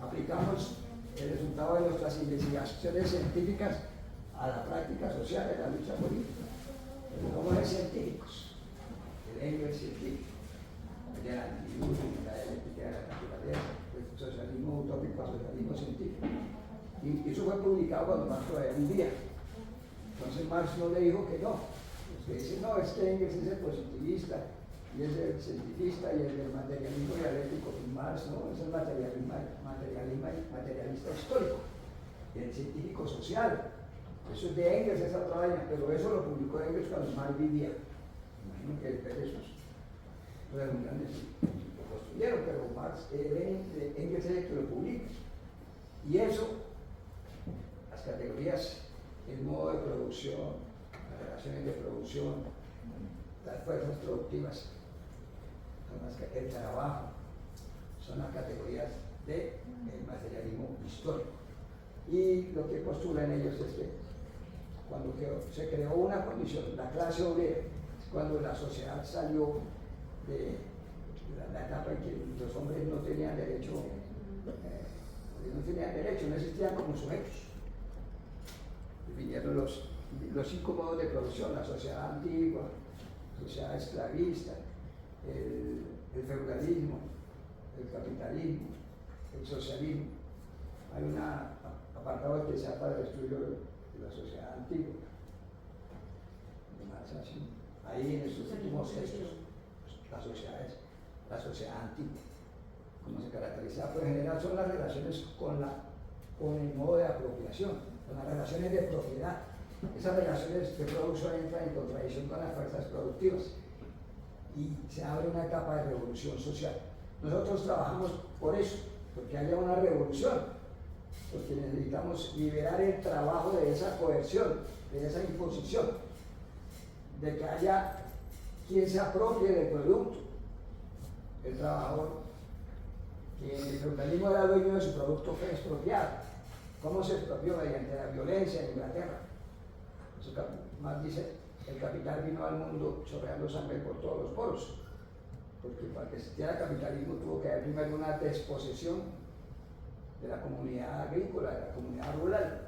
[SPEAKER 1] aplicamos el resultado de nuestras investigaciones científicas a la práctica social de la lucha política. Somos científicos, el Engels científico, el antiuso, la dialéctica de la naturaleza, el socialismo utópico, el socialismo científico. Y eso fue publicado cuando Marx todavía vivía. Entonces Marx no le dijo que no. Los que dicen, no, es que Engels es el positivista, y es el cientifista, y el del materialismo dialéctico. Y Marx no, es el materialista histórico, y el científico social. Eso es de Engels, esa otra vaina, pero eso lo publicó Engels cuando Marx vivía. Imagino que el Pérez redundantes lo construyeron, pero Marx, Engels es el que lo publica. Y eso, las categorías, el modo de producción, las relaciones de producción, las fuerzas productivas, el trabajo, son las categorías del materialismo histórico. Y lo que postulan ellos es que cuando se creó una condición, la clase obrera, cuando la sociedad salió de la etapa en que los hombres no tenían derecho, no existían como sujetos. Vinieron los 5 modos de producción, la sociedad antigua, la sociedad esclavista, el feudalismo, el capitalismo, el socialismo. Hay un apartado especial para el estudio de la sociedad antigua. Ahí en estos últimos textos, la sociedad antigua, como se caracteriza, pues en general son las relaciones con el modo de apropiación, con las relaciones de propiedad. Esas relaciones de producción entran en contradicción con las fuerzas productivas y se abre una etapa de revolución social. Nosotros trabajamos por eso, porque haya una revolución, porque necesitamos liberar el trabajo de esa coerción, de esa imposición, de que haya quien se apropie del producto. El trabajador, que en el feudalismo era dueño de su producto, fue expropiado. ¿Cómo se expropió? Mediante la violencia en Inglaterra. Eso más dice, el capital vino al mundo chorreando sangre por todos los poros, porque para que existiera capitalismo tuvo que haber primero una desposesión de la comunidad agrícola, de la comunidad rural,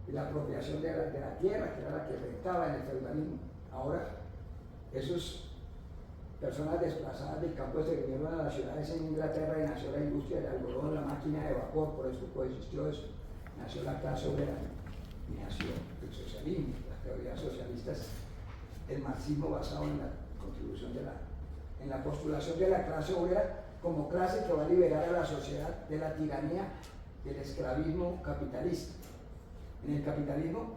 [SPEAKER 1] y la apropiación de la tierra, que era la que rentaba en el feudalismo. Ahora, esas personas desplazadas del campo se vinieron a las ciudades en Inglaterra y nació la industria del algodón, la máquina de vapor, por eso coexistió eso, nació la clase obrera y nació el socialismo, las teorías socialistas, el marxismo basado en la contribución en la postulación de la clase obrera como clase que va a liberar a la sociedad de la tiranía del esclavismo capitalista. En el capitalismo,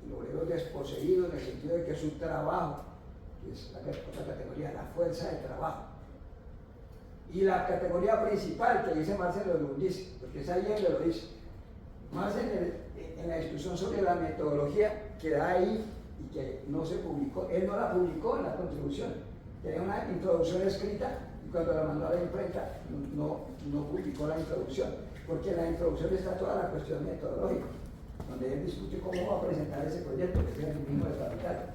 [SPEAKER 1] el obrero es desposeído en el sentido de que su trabajo, que es la otra categoría, la fuerza de trabajo. Y la categoría principal que dice Marx lo dice, porque es ahí donde lo dice. Más en la discusión sobre la metodología que da ahí y que no se publicó, él no la publicó en la contribución, tenía una introducción escrita y cuando la mandó a la imprenta no publicó la introducción, porque en la introducción está toda la cuestión metodológica, donde él discute cómo va a presentar ese proyecto, que es el mismo del capital,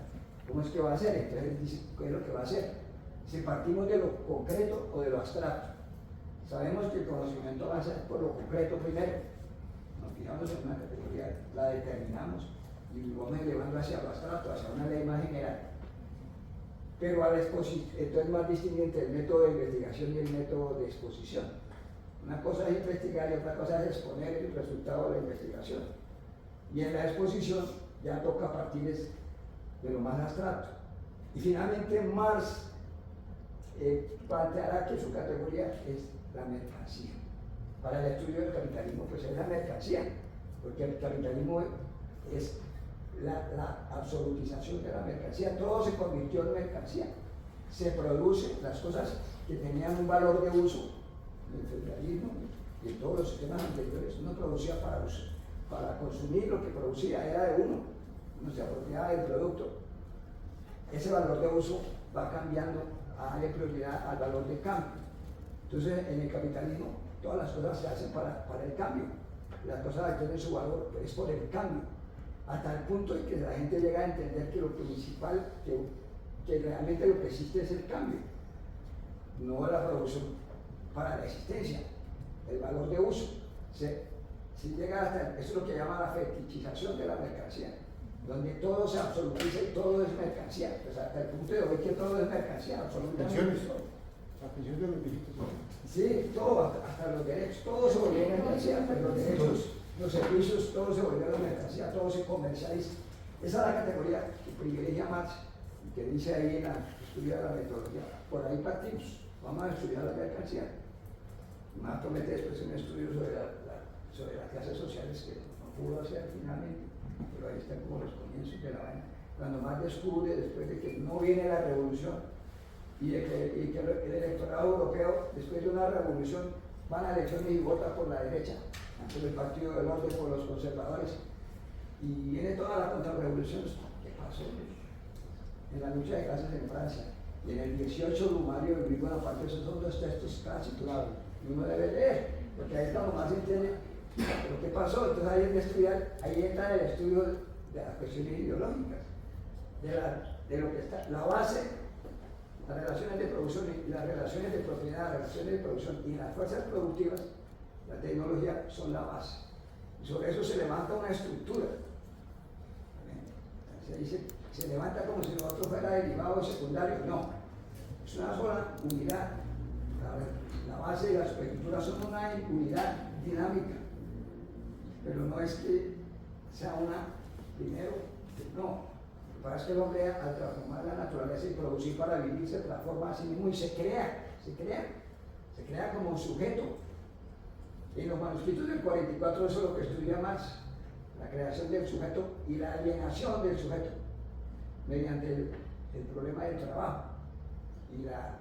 [SPEAKER 1] cómo es que va a hacer, entonces él dice qué es lo que va a hacer, si partimos de lo concreto o de lo abstracto. Sabemos que el conocimiento va a ser por lo concreto primero, nos fijamos en una categoría, la determinamos y vamos elevando hacia lo abstracto, hacia una ley más general. Pero entonces más distingue entre el método de investigación y el método de exposición. Una cosa es investigar y otra cosa es exponer el resultado de la investigación. Y en la exposición ya toca partir de lo más abstracto. Y finalmente Marx planteará que su categoría es la mercancía. Para el estudio del capitalismo, pues es la mercancía, porque el capitalismo es la absolutización de la mercancía, todo se convirtió en mercancía. Se producen las cosas que tenían un valor de uso en el feudalismo y en todos los sistemas anteriores. Uno producía para consumir, lo que producía era de uno se apropiaba del producto. Ese valor de uso va cambiando a darle prioridad al valor de cambio. Entonces, en el capitalismo, todas las cosas se hacen para el cambio. Las cosas tienen su valor, es por el cambio. Hasta el punto en que la gente llega a entender que lo principal, que realmente lo que existe es el cambio. no la producción para la existencia, el valor de uso. Si llega hasta, eso es lo que llama la fetichización de la mercancía, donde todo se absolutiza y todo es mercancía, pues hasta el punto de hoy que todo es mercancía, absolutamente todo.
[SPEAKER 3] Las pensiones de los viejitos.
[SPEAKER 1] Sí, todo, hasta los derechos, todo se volvió mercancía, pero los derechos, los servicios, todo se volvió mercancía, todo se comercializa. Esa es la categoría que privilegia Marx y que dice ahí en la estudio de la metodología. Por ahí partimos, vamos a estudiar la mercancía. Marx mete después un estudio sobre las clases sociales que no pudo hacer finalmente, pero ahí están como los comienzos de la vaina. Cuando Marx descubre, después de que no viene la revolución, y que el electorado europeo, después de una revolución, van a elecciones y vota por la derecha, por el Partido del Orden, por los conservadores, y viene toda la contrarrevolución. ¿Qué pasó? En la lucha de clases en Francia, y en el 18 Brumario y Luis Bonaparte, esos son dos textos clásicos, y uno debe leer, porque ahí está más se entiende lo que pasó. Entonces ahí entra el estudio de las cuestiones ideológicas, de lo que está, la base, las relaciones de producción y las relaciones de propiedad, las relaciones de producción y las fuerzas productivas, la tecnología son la base. Y sobre eso se levanta una estructura. Se levanta como si nosotros fuera derivado secundario. No, es una sola unidad. La base y la superestructura son una unidad dinámica. Pero no es que sea una primero, no. Lo que pasa es que el hombre, al transformar la naturaleza y producir para vivir, se transforma a sí mismo y se crea como sujeto. En los manuscritos del 44 eso es lo que estudia Marx, la creación del sujeto y la alienación del sujeto mediante el problema del trabajo y la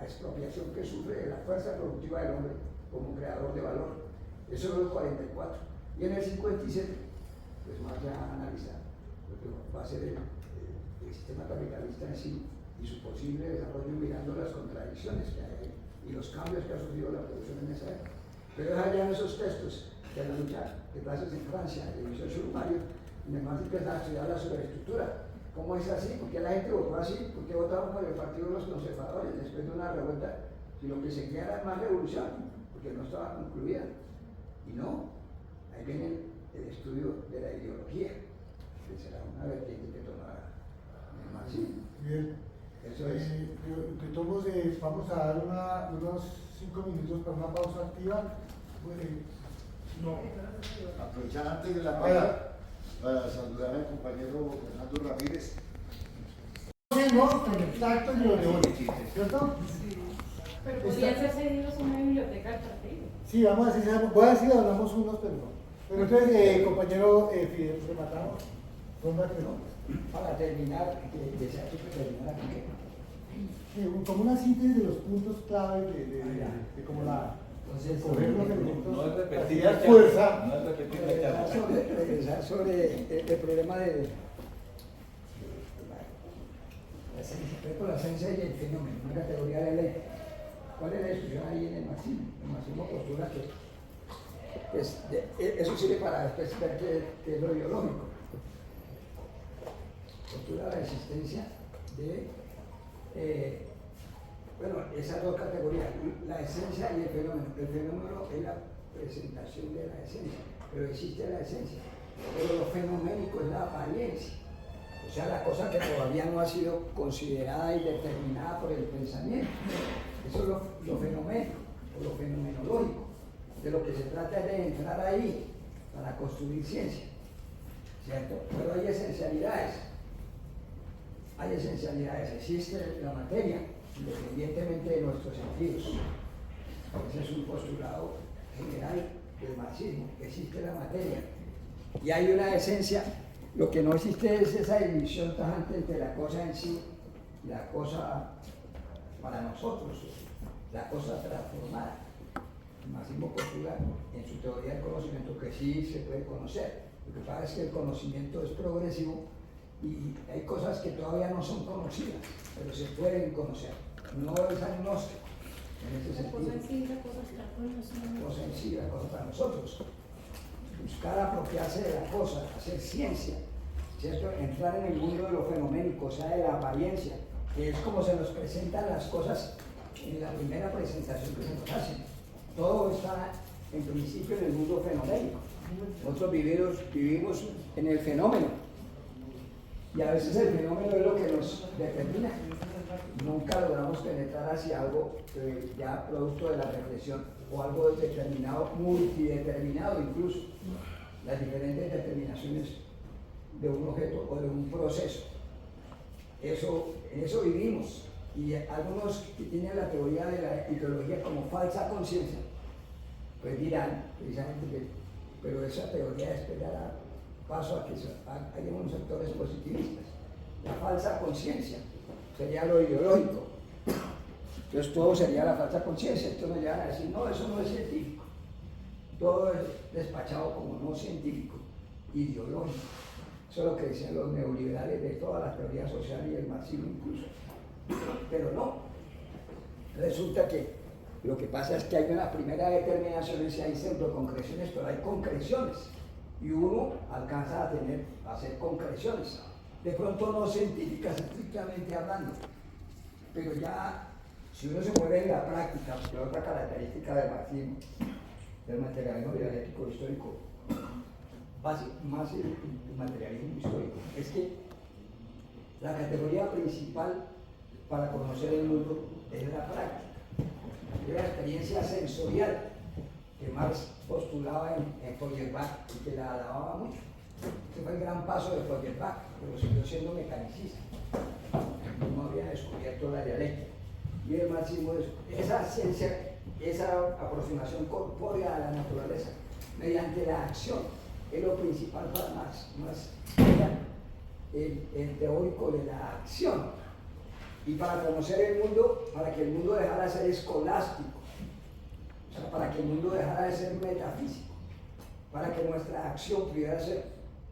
[SPEAKER 1] expropiación que sufre de la fuerza productiva del hombre como creador de valor. Eso es el 44. Y en el 57, pues Marx ya analiza lo que va a ser el sistema capitalista en sí y su posible desarrollo, mirando las contradicciones que hay ahí y los cambios que ha sufrido la producción en esa época. Pero es allá en esos textos de la lucha de clases en Francia, el 18 Brumario, donde Marx empieza a estudiar la superestructura. ¿Cómo es así? ¿Por qué la gente votó así? ¿Por qué votaron por el partido de los conservadores después de una revuelta? Si lo que seguía era más revolución, porque no estaba concluida. Y no, ahí viene el estudio de la ideología, que será una vertiente que tomará el marxismo.
[SPEAKER 3] Bien.
[SPEAKER 1] Eso es.
[SPEAKER 3] De todos modos, vamos a dar unos 5 minutos para una pausa activa. No.
[SPEAKER 4] Aprovechar antes de la pausa para saludar al compañero Fernando Ramírez.
[SPEAKER 3] No, con el tacto y lo de hoy, ¿cierto?
[SPEAKER 2] Pero podrían ser cedidos a una biblioteca del partido.
[SPEAKER 3] Sí, vamos a decir, voy a decir, hablamos unos, pero no. Pero entonces, compañero Fidel, rematamos. ¿Dónde que no?
[SPEAKER 1] Para terminar, que desea terminar aquí.
[SPEAKER 3] Como una síntesis de los puntos clave de cómo la.
[SPEAKER 1] Entonces,
[SPEAKER 3] coger los elementos,
[SPEAKER 5] no es repetir
[SPEAKER 3] la
[SPEAKER 5] la
[SPEAKER 3] fuerza.
[SPEAKER 5] No es repetir la charla.
[SPEAKER 1] regresar sobre el problema de la esencia y el fenómeno, una categoría de ley. ¿Cuál es la discusión ahí en el marxismo? El marxismo postula que eso sirve para después ver qué es lo biológico. Postula la existencia de esas dos categorías, la esencia y el fenómeno. El fenómeno es la presentación de la esencia, pero existe la esencia. Pero lo fenoménico es la apariencia, o sea, la cosa que todavía no ha sido considerada y determinada por el pensamiento. Eso es lo fenoménico, o lo fenomenológico. De lo que se trata es de entrar ahí para construir ciencia, ¿cierto? Pero hay esencialidades. Existe la materia, independientemente de nuestros sentidos. Ese es un postulado general del marxismo, que existe la materia. Y hay una esencia, lo que no existe es esa división tajante entre la cosa en sí y la cosa para nosotros, la cosa transformada. El marxismo postula en su teoría del conocimiento que sí se puede conocer. Lo que pasa es que el conocimiento es progresivo y hay cosas que todavía no son conocidas, pero se pueden conocer. No es agnóstico en ese sentido.
[SPEAKER 2] La cosa en sí, la cosa está con nosotros.
[SPEAKER 1] La cosa en sí, la cosa para nosotros. Buscar apropiarse de la cosa, hacer ciencia, ¿cierto? Entrar en el mundo de lo fenoménico, o sea, de la apariencia, que es como se nos presentan las cosas en la primera presentación que se nos hace. Todo está en principio en el mundo fenoménico. Nosotros vivimos en el fenómeno. Y a veces el fenómeno es lo que nos determina. Nunca logramos penetrar hacia algo ya producto de la reflexión o algo determinado, multideterminado incluso. Las diferentes determinaciones de un objeto o de un proceso. En eso vivimos. Y algunos que tienen la teoría de la ideología como falsa conciencia, pues dirán precisamente que, pero esa teoría esperará paso a que haya unos sectores positivistas. La falsa conciencia sería lo ideológico. Entonces todo sería la falsa conciencia. Entonces nos llegan a decir, no, eso no es científico. Todo es despachado como no científico, ideológico. Eso es lo que decían los neoliberales de toda la teoría social y el marxismo incluso. Pero no. Resulta que lo que pasa es que hay una primera determinación y hay pseudoconcreciones, pero hay concreciones. Y uno alcanza a hacer concreciones. De pronto no científicas estrictamente hablando. Pero ya, si uno se mueve en la práctica, porque otra característica del marxismo, del materialismo dialéctico histórico, más el materialismo histórico, es que la categoría principal para conocer el mundo es la práctica, es la experiencia sensorial que Marx postulaba en Feuerbach y que la alababa mucho. Ese fue el gran paso de Feuerbach, pero siguió siendo mecanicista, no había descubierto la dialéctica. Y el marxismo es esa ciencia, esa aproximación corpórea a la naturaleza mediante la acción, es lo principal para Marx. Marx era el teórico de la acción. Y para conocer el mundo, para que el mundo dejara de ser escolástico, o sea, para que el mundo dejara de ser metafísico, para que nuestra acción pudiera ser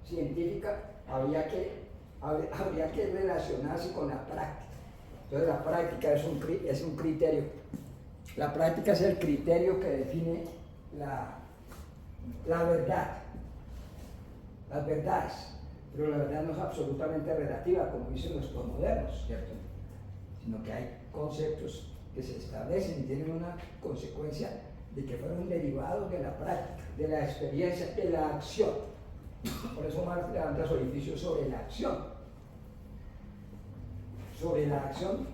[SPEAKER 1] científica, habría que relacionarse con la práctica. Entonces la práctica es un criterio. La práctica es el criterio que define la verdad, las verdades. Pero la verdad no es absolutamente relativa, como dicen los posmodernos, ¿cierto? Sino que hay conceptos que se establecen y tienen una consecuencia de que fueron derivados de la práctica, de la experiencia, de la acción. Por eso Marx levanta su edificio sobre la acción. Sobre la acción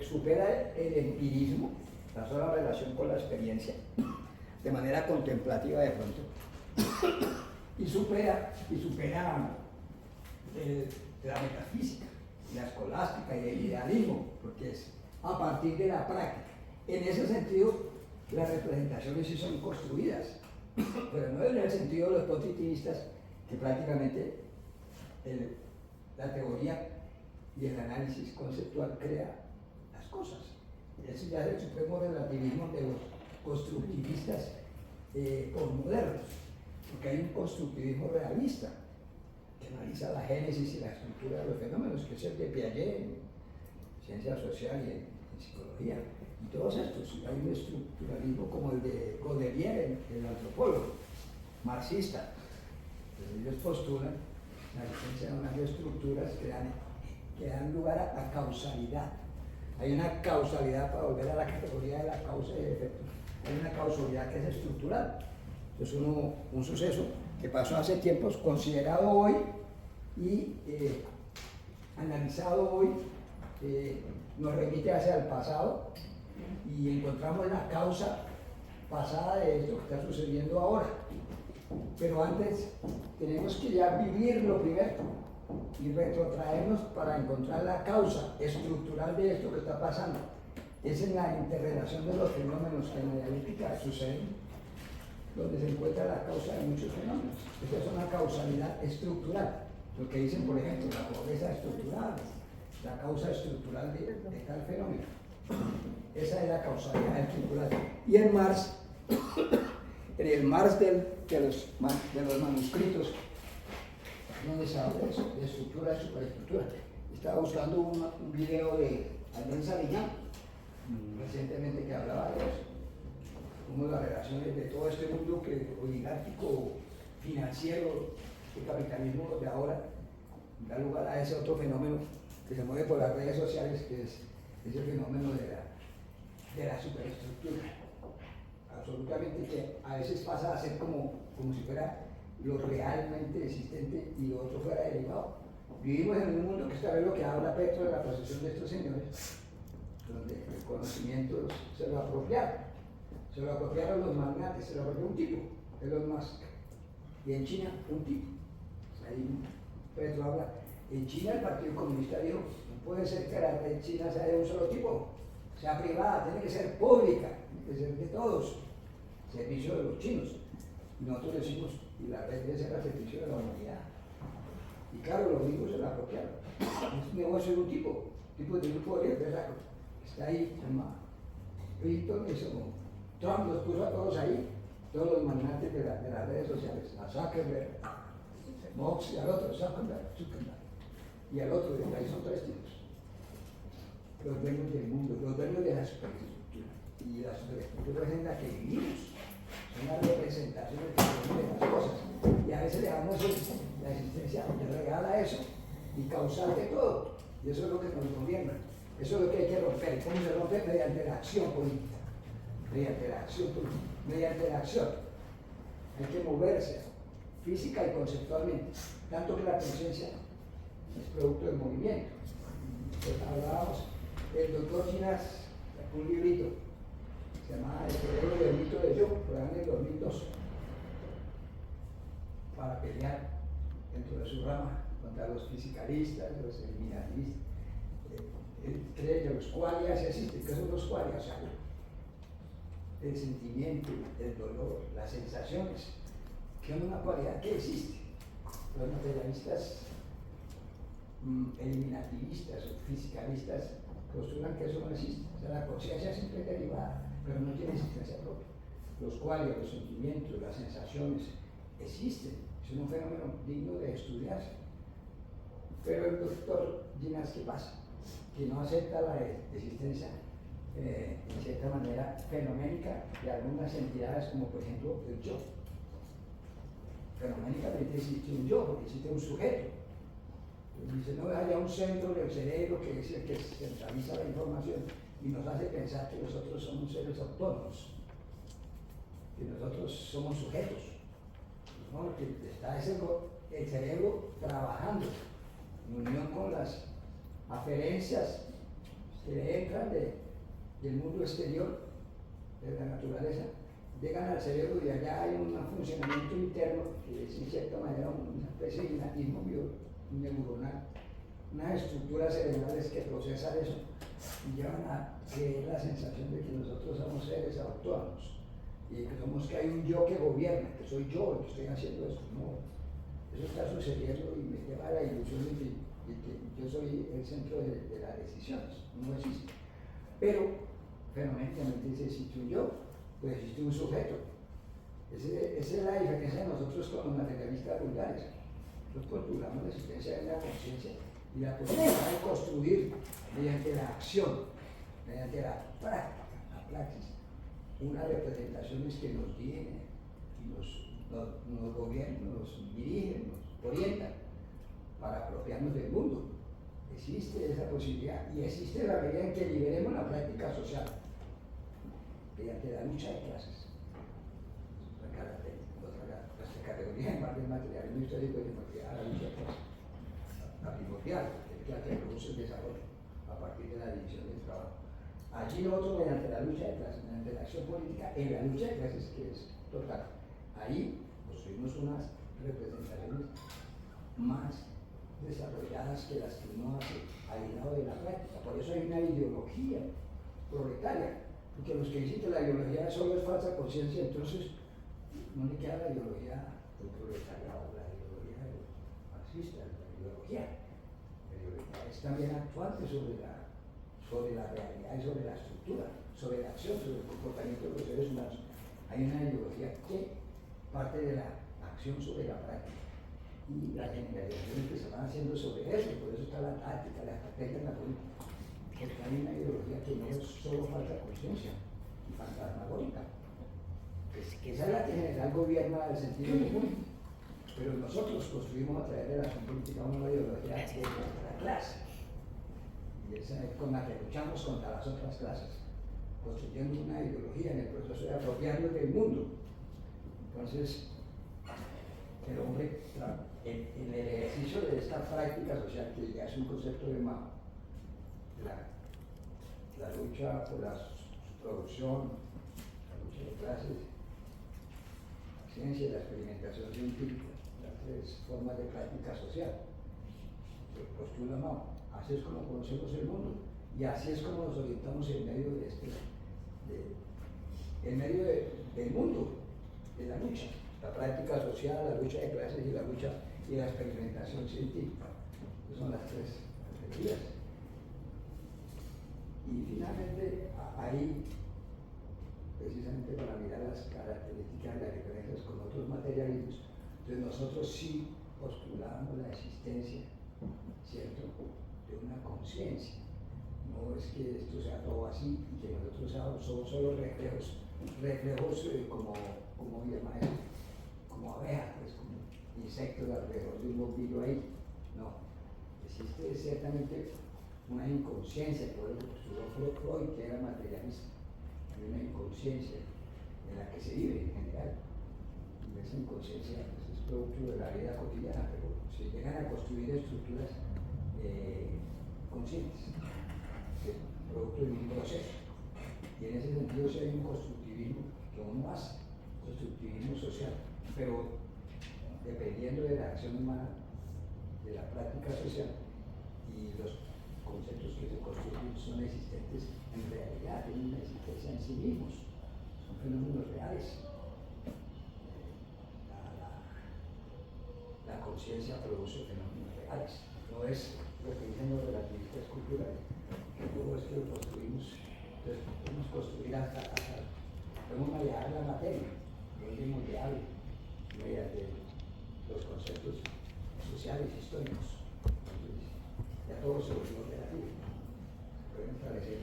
[SPEAKER 1] supera el empirismo, la sola relación con la experiencia, de manera contemplativa de pronto, y supera la metafísica, la escolástica y el idealismo, porque es a partir de la práctica. En ese sentido, las representaciones sí son construidas, pero no en el sentido de los positivistas, que prácticamente la teoría y el análisis conceptual crea las cosas. Ese ya es el supremo relativismo de los constructivistas posmodernos, porque hay un constructivismo realista que analiza la génesis y la estructura de los fenómenos, que es el de Piaget en ciencia social y en psicología. Y todos estos, hay un estructuralismo como el de Godelier, el antropólogo marxista. Entonces ellos postulan la existencia de unas estructuras que dan lugar a causalidad. Hay una causalidad, para volver a la categoría de la causa y el efecto, hay una causalidad que es estructural. Es un suceso que pasó hace tiempos, considerado hoy y analizado hoy, nos remite hacia el pasado y encontramos la causa pasada de esto que está sucediendo ahora. Pero antes tenemos que ya vivirlo primero y retrotraernos para encontrar la causa estructural de esto que está pasando. Es en la interrelación de los fenómenos que en la dialéctica suceden, donde se encuentra la causa de muchos fenómenos. Esa es una causalidad estructural. Lo que dicen, por ejemplo, la pobreza estructural, la causa estructural de tal fenómeno. Esa es la causalidad estructural. Y en Marx, en el Marx de los manuscritos, donde se habla de eso, de estructura y superestructura. Estaba buscando un video de Andrés Sariñán, recientemente, que hablaba de eso, como las relaciones de todo este mundo oligárquico, financiero, el capitalismo de ahora, da lugar a ese otro fenómeno que se mueve por las redes sociales, que es ese fenómeno de de la superestructura. Absolutamente, que a veces pasa a ser como si fuera lo realmente existente y lo otro fuera derivado. Vivimos en un mundo que está lo que habla Petro de la posesión de estos señores, donde el conocimiento se lo apropiaron los magnates, se lo apropió un tipo, Elon Musk, y en China un tipo. Ahí Petro habla, en China el Partido Comunista dijo, no puede ser que la red china sea de un solo tipo, sea privada, tiene que ser pública, tiene que ser de todos, servicio de los chinos. Y nosotros decimos, y la red debe ser al servicio de la humanidad. Y claro, los gringos se la apropiaron. Es un negocio de un tipo de un poder, ¿verdad? Está ahí, se llama Clinton, eso, Trump los puso a todos ahí, todos los magnates de las redes sociales, a Zuckerberg, a Mox y al otro, Zuckerberg, y al otro, ahí son tres tipos. Los dueños del mundo, los dueños de la superestructura. Y la superestructura es en la que vivimos. Son las representaciones de las cosas. Y a veces le damos la existencia, le regala eso, y causal de todo. Y eso es lo que nos gobierna. Eso es lo que hay que romper. ¿Cómo se rompe? Mediante la acción política. Mediante la acción política. Mediante la acción. Hay que moverse física y conceptualmente. Tanto que la conciencia es producto del movimiento. Entonces, hablábamos del doctor Ginás, un librito, se llama El cerebro del mito de yo, por ahí en el 2002, para pelear dentro de su rama contra los fisicalistas, los eliminativistas. Él cree que los qualias existen. ¿Qué son los qualias? O sea, el sentimiento, el dolor, las sensaciones, que son una cualidad que existe. Los materialistas eliminativistas o fisicalistas postulan que eso no existe. O sea, la conciencia siempre es derivada, pero no tiene existencia propia. Los cuales, los sentimientos, las sensaciones existen. Es un fenómeno digno de estudiarse. Pero el doctor Ginás, ¿qué pasa? Que no acepta la existencia, en cierta manera, fenoménica de algunas entidades, como por ejemplo el yo. Fenoménicamente existe un yo, porque existe un sujeto. Dice, no haya un centro del cerebro que es el que centraliza la información y nos hace pensar que nosotros somos seres autónomos, que nosotros somos sujetos, ¿no? Que está el cerebro trabajando en unión con las aferencias que le entran del mundo exterior, de la naturaleza, llegan al cerebro y allá hay un funcionamiento interno que es en cierta manera una especie de inatismo neuronal, unas estructuras cerebrales que procesan eso y llevan a creer la sensación de que nosotros somos seres autónomos y que hay un yo que gobierna, que soy yo el que estoy haciendo esto. No, eso está sucediendo y me lleva a la ilusión de que yo soy el centro de las decisiones. No existe. Pero fenoménicamente existe un yo, pues existe un sujeto. Esa es la diferencia de nosotros con los materialistas vulgares. Nosotros postulamos la existencia de la conciencia y la posibilidad de construir mediante la acción, mediante la práctica, la praxis, unas representaciones que nos guíen y nos gobiernan, nos dirigen, nos orientan para apropiarnos del mundo. Existe esa posibilidad y existe la medida en que liberemos la práctica social mediante la lucha de clases. Otra categoría en parte del materialismo histórico es la lucha de clases, la primordial, que es la que produce el desarrollo a partir de la división del trabajo. Allí nosotros, mediante la lucha de clases, mediante la acción política, en la lucha de clases que es total, ahí construimos unas representaciones más desarrolladas que las que uno hace alienado de la práctica. Por eso hay una ideología proletaria, porque los que dicen que la ideología solo es falsa conciencia, entonces no le queda la ideología del proletariado, la ideología del marxista, la ideología es también actuante sobre la realidad y sobre la estructura, sobre la acción, sobre el comportamiento de los seres humanos. Hay una ideología que parte de la acción sobre la práctica y las generalizaciones que se van haciendo sobre eso, por eso está la táctica, la estrategia en la política, porque hay una ideología que no es solo falta conciencia y fantasmagórica, que esa es la que en general gobierna el sentido común, pero nosotros construimos a través de la acción política una ideología de nuestra clase, y esa es con la que luchamos contra las otras clases, construyendo una ideología, en el proceso de apropiarnos del mundo. Entonces, el hombre, en el ejercicio de esta práctica social, que ya es un concepto de Mao, la lucha por la producción, la lucha de clases, la ciencia y la experimentación científica, las tres formas de práctica social, que postula Mao. Así es como conocemos el mundo y así es como nos orientamos en medio de en medio del mundo, de la lucha, la práctica social, la lucha de clases y la lucha y la experimentación científica. Esas son las tres categorías. Y finalmente, ahí, precisamente para mirar las características y las diferencias con otros materialismos, entonces nosotros sí postulamos la existencia, ¿cierto?, de una conciencia. No es que esto sea todo así y que nosotros somos solo reflejos como llama eso, como abejas, pues, como insectos alrededor de un bombillo ahí. No, existe ciertamente una inconsciencia, por eso postuló Freud, que era materialista. Hay una inconsciencia en la que se vive en general. Y esa inconsciencia pues, es producto de la vida cotidiana, pero se llegan a construir estructuras conscientes, que es producto de un proceso. Y en ese sentido sí hay un constructivismo que uno hace, constructivismo social, pero dependiendo de la acción humana, de la práctica social y los conceptos que se construyen son existentes en realidad, tienen una existencia en sí mismos, son fenómenos reales. La conciencia produce fenómenos reales, no es lo que dicen los relativistas culturales, que todo es que lo construimos, entonces podemos construir podemos manejar la materia, no es moldeable mediante los conceptos sociales históricos. Entonces, ya todo se volvió relativo. Se pueden establecer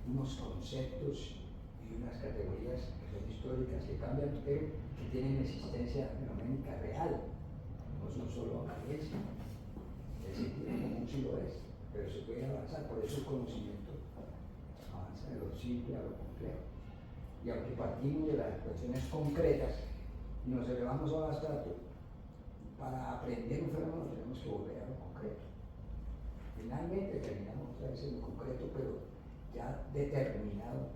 [SPEAKER 1] unos conceptos y unas categorías que son históricas, que cambian, pero que tienen existencia fenoménica real. No son solo apariencia. El sentido común sí lo es, pero se puede avanzar. Por eso el conocimiento avanza de lo simple a lo complejo. Y aunque partimos de las cuestiones concretas y nos elevamos al abstracto, para aprender un fenómeno tenemos que volver a lo concreto. Finalmente terminamos otra vez en lo concreto, pero ya determinado,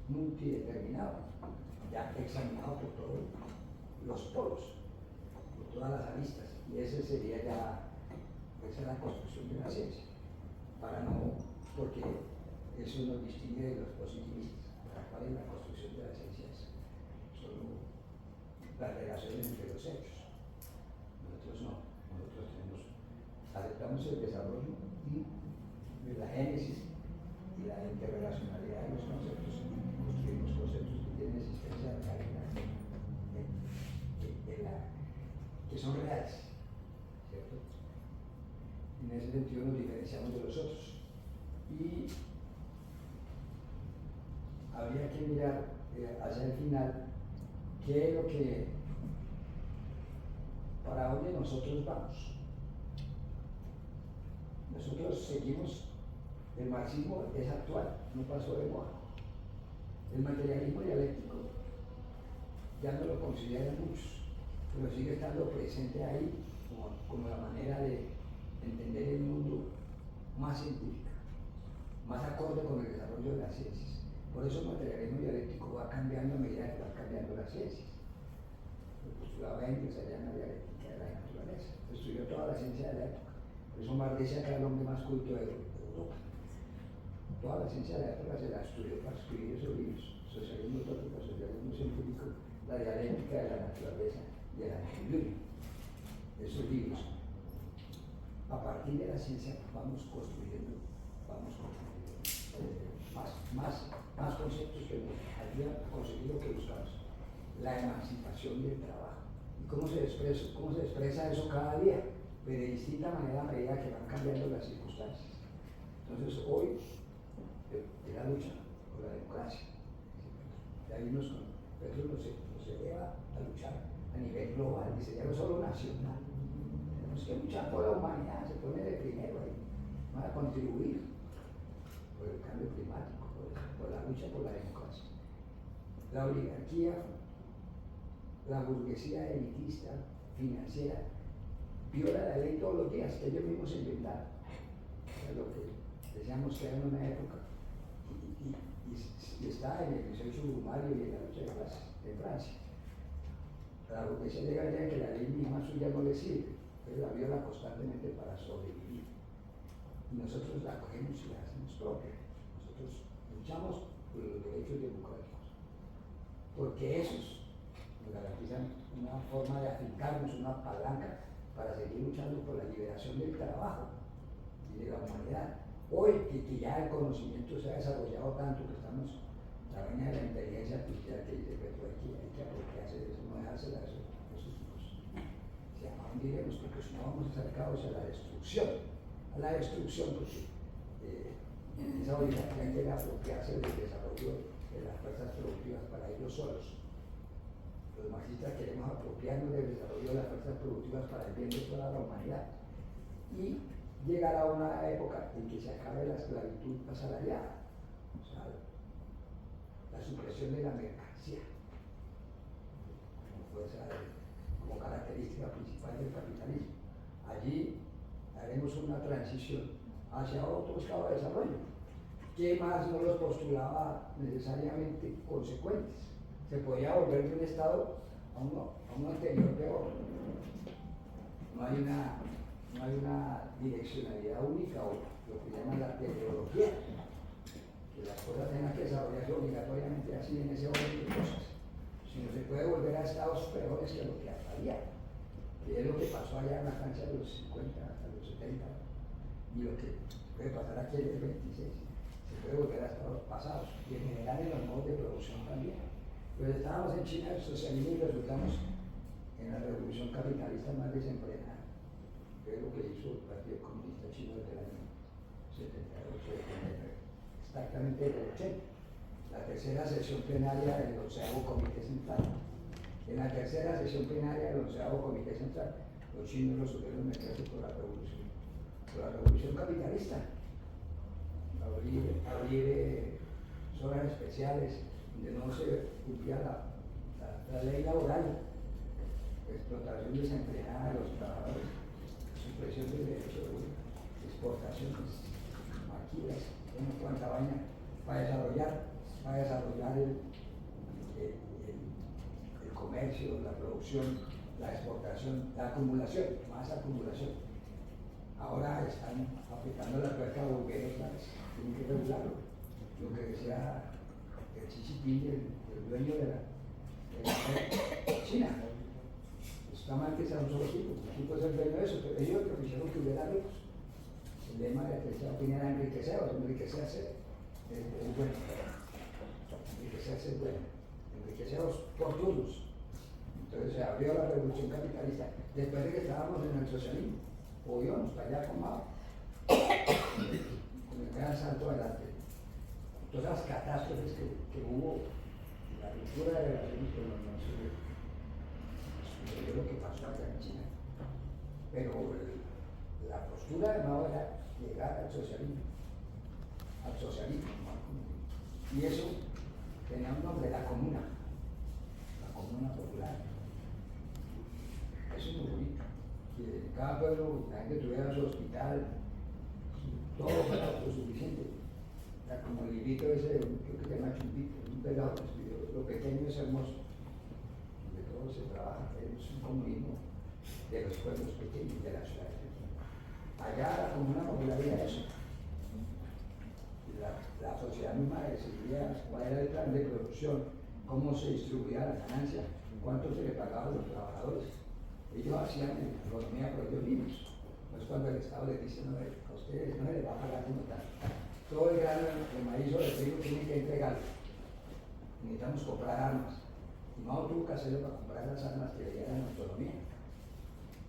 [SPEAKER 1] multideterminado, ya examinado por todos los polos, por todas las aristas. Y esa sería ya, esa es la construcción de la ciencia. Porque eso nos distingue de los positivistas, para cuál es la construcción de la ciencia es solo las relaciones entre los hechos. Nosotros no, nosotros aceptamos el desarrollo y la génesis y la interrelacionalidad de los conceptos y construimos conceptos que tienen existencia real, que son reales, ¿cierto? En ese sentido nos diferenciamos de los otros. Y habría que mirar hacia el final qué es lo que, para dónde nosotros vamos. Nosotros seguimos, el marxismo es actual, no pasó de moda. El materialismo dialéctico ya no lo consideran muchos, pero sigue estando presente ahí como la manera de entender el mundo más científica, más acorde con el desarrollo de las ciencias. Por eso el materialismo dialéctico va cambiando a medida que van cambiando las ciencias. El postulado Engels allá en la dialéctica de la naturaleza, estudió toda la ciencia de la época. Por eso Marx decía que era el hombre más culto de Europa. Toda la ciencia de la época se la estudió para escribir esos libros: socialismo utópico, socialismo científico, la dialéctica de la naturaleza y el equilibrio. Esos libros, a partir de la ciencia, vamos construyendo más conceptos que había conseguido que buscamos. La emancipación del trabajo. ¿Y cómo se expresa eso cada día? Pero de distinta manera a medida que van cambiando las circunstancias. Entonces hoy es la lucha por la democracia. Ya vimos con Petro nos lleva a luchar a nivel global, dice ya no solo nacional. Tenemos que luchar por la humanidad, se pone de primero ahí, para contribuir. por el cambio climático, por la lucha por la democracia. La oligarquía, la burguesía elitista, financiera, viola la ley todos los días, que ellos mismos se inventaron. Es lo que decíamos que era en una época. Y está en el 18 Brumario y en la lucha de clases en Francia. La burguesía llega al día que la ley misma suya no le sirve, pero la viola constantemente para sobrevivir. Y nosotros la cogemos y la hacemos propia. Nosotros luchamos por los derechos democráticos, porque esos nos garantizan una forma de afincarnos, una palanca para seguir luchando por la liberación del trabajo y de la humanidad. Hoy que ya el conocimiento se ha desarrollado tanto que estamos, la vaina de la inteligencia artificial que dice, pero hay que apropiarse de eso, no dejársela a esos tipos. Se llamaban, diremos, porque si no vamos a ser caos a la destrucción, porque esa oligarquía quiere apropiarse del desarrollo de las fuerzas productivas para ellos solos. Los marxistas queremos apropiarnos del desarrollo de las fuerzas productivas para el bien de toda la humanidad. Y llegará una época en que se acabe la esclavitud asalariada, o sea, la supresión de la mercancía como característica principal del capitalismo. Allí haremos una transición hacia otro estado de desarrollo, que más no los postulaba necesariamente consecuentes. Se podía volver de un estado a uno anterior peor. No hay una direccionalidad única, o lo que llaman la teleología, que las cosas tengan que desarrollarse obligatoriamente así en ese orden de cosas, sino se puede volver a estados peores que lo que había, que es lo que pasó allá en la Francia de los 50 hasta los 70, y lo que puede pasar aquí en el 26, se puede volver a estados pasados, y en general en los modos de producción también. Pues estábamos en China, el socialismo, y resultamos en la revolución capitalista más desenfrenada, que es lo que hizo el Partido Comunista Chino desde el año 78, exactamente el 80. La tercera sesión plenaria del 11º Comité Central. En la tercera sesión plenaria del 11º Comité Central, los chinos lo supieron meterse por la revolución capitalista. Abrir zonas especiales donde no se cumplía la ley laboral, explotación desenfrenada de los trabajadores, supresión del derecho de exportaciones, maquilas, no cuánta vaina, para desarrollar el comercio, la producción, la exportación, la acumulación, más acumulación. Ahora están aplicando la tuerca a burgueros, tienen que regularlo. Lo que decía el Chichipín, el dueño de la China. Está mal que sea un solo tipo, el tipo es el dueño de eso, pero ellos propusieron que hubiera ricos. El lema de la tercera opinión era enriquecerse es bueno. Enriquecerse es bueno. Enriqueceros por turnos. Entonces se abrió la revolución capitalista después de que estábamos en el socialismo. Obvio, para allá con el gran salto adelante. Todas las catástrofes que hubo, la ruptura de relaciones con la Unión Soviética, sucedió lo que pasó allá en China. Pero la postura de Mao era llegar al socialismo, ¿no? Y eso tenía un nombre, la comuna popular. Eso es muy bonito, que en cada pueblo la gente tuviera su hospital, todo fuera autosuficiente. Como el librito ese, creo que se llama Chumpito, un pelado, lo pequeño es hermoso, donde todo se trabaja, es un comunismo de los pueblos pequeños, de las ciudades pequeñas. Allá la comuna popular era eso. La sociedad misma decidía cuál era el plan de producción, cómo se distribuía la ganancia, cuánto se le pagaba a los trabajadores. Ellos hacían economía por ellos mismos. No es cuando el Estado les dice, no, a ustedes no les va a pagar como tal. Todo el grano de maíz o de trigo tiene que entregarlo. Necesitamos comprar armas. Y Mao tuvo que hacerlo para comprar las armas que le dieran autonomía.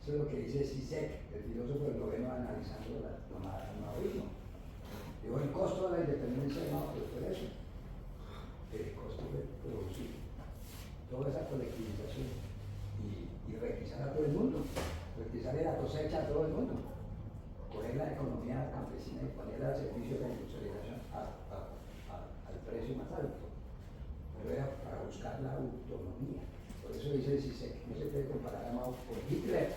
[SPEAKER 1] Eso es lo que dice Zizek, el filósofo del gobierno, analizando el maoísmo. Digo, el costo de la independencia de Mao fue eso. El costo de producir toda esa colectivización y requisar a todo el mundo, requisarle la cosecha a todo el mundo, coger la economía campesina y ponerla al servicio de la industrialización al precio más alto, pero era para buscar la autonomía. Por eso dice Zizek, no se puede comparar a Mao con Hitler,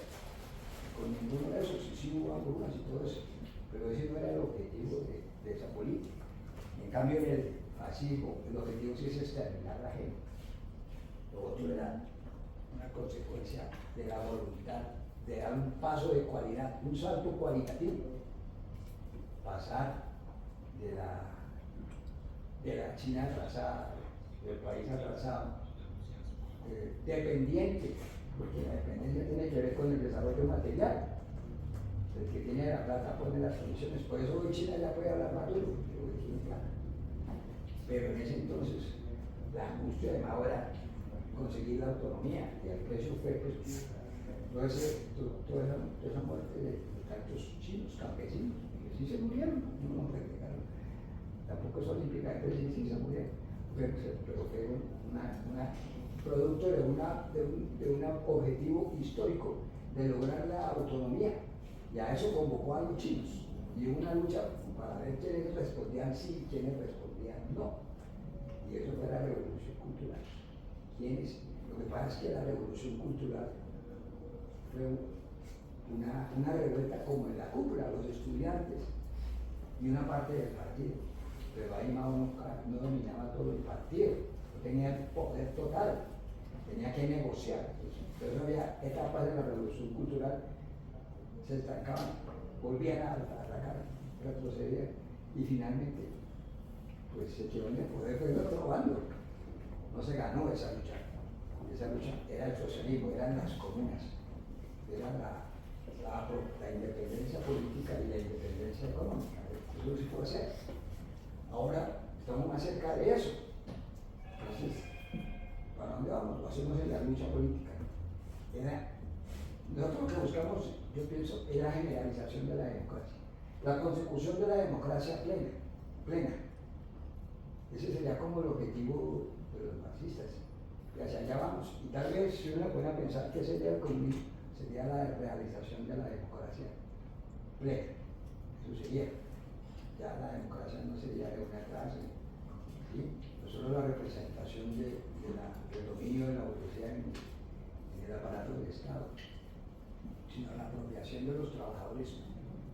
[SPEAKER 1] con ninguno de esos, y sí hubo algunas y todo eso, pero ese no era el objetivo de esa política. En cambio, en el fascismo, el objetivo sí es exterminar a la gente. Lo otro era una consecuencia de la voluntad de dar un paso de cualidad, un salto cualitativo, pasar de la China atrasada, del país atrasado, dependiente, porque la dependencia tiene que ver con el desarrollo material. El que tiene la plata pone las condiciones, por eso hoy China ya puede hablar más duro, pero en ese entonces la angustia de Mao era conseguir la autonomía, y el precio fue pues, toda esa muerte de tantos chinos, campesinos, que sí se murieron, no nos replicaron. Tampoco es olímpicamente sí se murieron, pero fue producto de un objetivo histórico de lograr la autonomía. Y a eso convocó a los chinos, y hubo una lucha para ver quiénes respondían sí y quiénes respondían no. Y eso fue la revolución cultural. Lo que pasa es que la revolución cultural fue una revuelta como en la cúpula, los estudiantes y una parte del partido. Pero ahí Mao no dominaba todo el partido, no tenía el poder total, tenía que negociar. Entonces había etapas de la revolución cultural, se estancaban, volvían a atacar, retrocedían y finalmente pues se quedó en el poder, fue el otro bando. No se ganó esa lucha. Esa lucha era el socialismo, eran las comunas, era la independencia política y la independencia económica. Eso sí puede ser. Ahora estamos más cerca de eso. Entonces, ¿para dónde vamos? Lo hacemos en la lucha política. Nosotros lo que buscamos, yo pienso, es la generalización de la democracia. La consecución de la democracia plena. Ese sería como el objetivo de los marxistas. Y hacia allá vamos. Y tal vez, si uno puede pensar que sería el comunismo, sería la realización de la democracia plena. Eso sería. Ya la democracia no sería de una clase, ¿sí? No solo la representación del dominio de la burguesía en el aparato del Estado, sino la apropiación de los trabajadores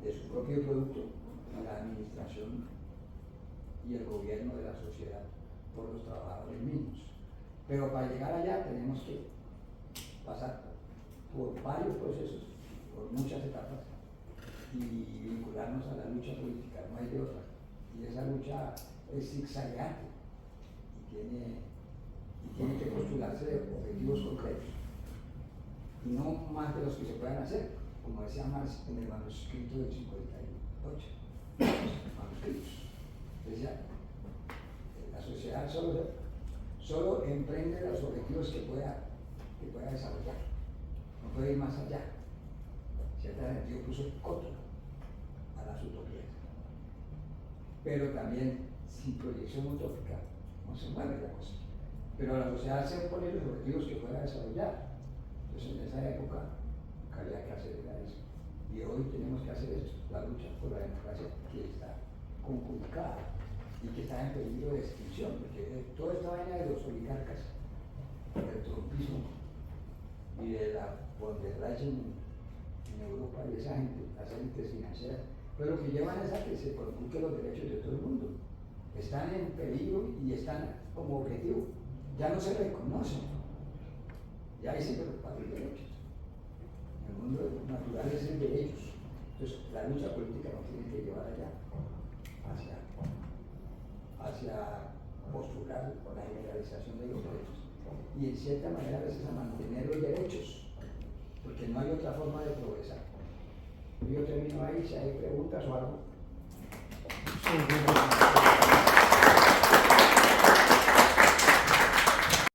[SPEAKER 1] de su propio producto y la administración y el gobierno de la sociedad por los trabajadores mismos. Pero para llegar allá tenemos que pasar por varios procesos, por muchas etapas y vincularnos a la lucha política, no hay de otra. Y esa lucha es zigzagueante y tiene que postularse de objetivos concretos y no más de los que se puedan hacer, como decía Marx en el manuscrito del 58, manuscritos. Decía, la sociedad solo emprende los objetivos que pueda desarrollar, no puede ir más allá. Ciertamente yo puse coto a las utopías, pero también sin proyección utópica no se mueve la cosa. Pero la sociedad se pone los objetivos que pueda desarrollar. Entonces en esa época había que hacer eso. Y hoy tenemos que hacer eso, la lucha por la democracia que está conculcada y que está en peligro de extinción, porque toda esta vaina de los oligarcas, del trumpismo y de la von der Leyen en Europa y esa gente, las élites financieras, pero lo que llevan es a que se conculquen los derechos de todo el mundo. Están en peligro y están como objetivo. Ya no se reconocen. Ya hay para los derechos. El mundo natural es el derechos. Entonces, la lucha política nos tiene que llevar allá, hacia postular la generalización de los derechos. Y en cierta manera a veces a mantener los derechos, porque no hay otra forma de progresar. Yo termino ahí, si hay preguntas o algo.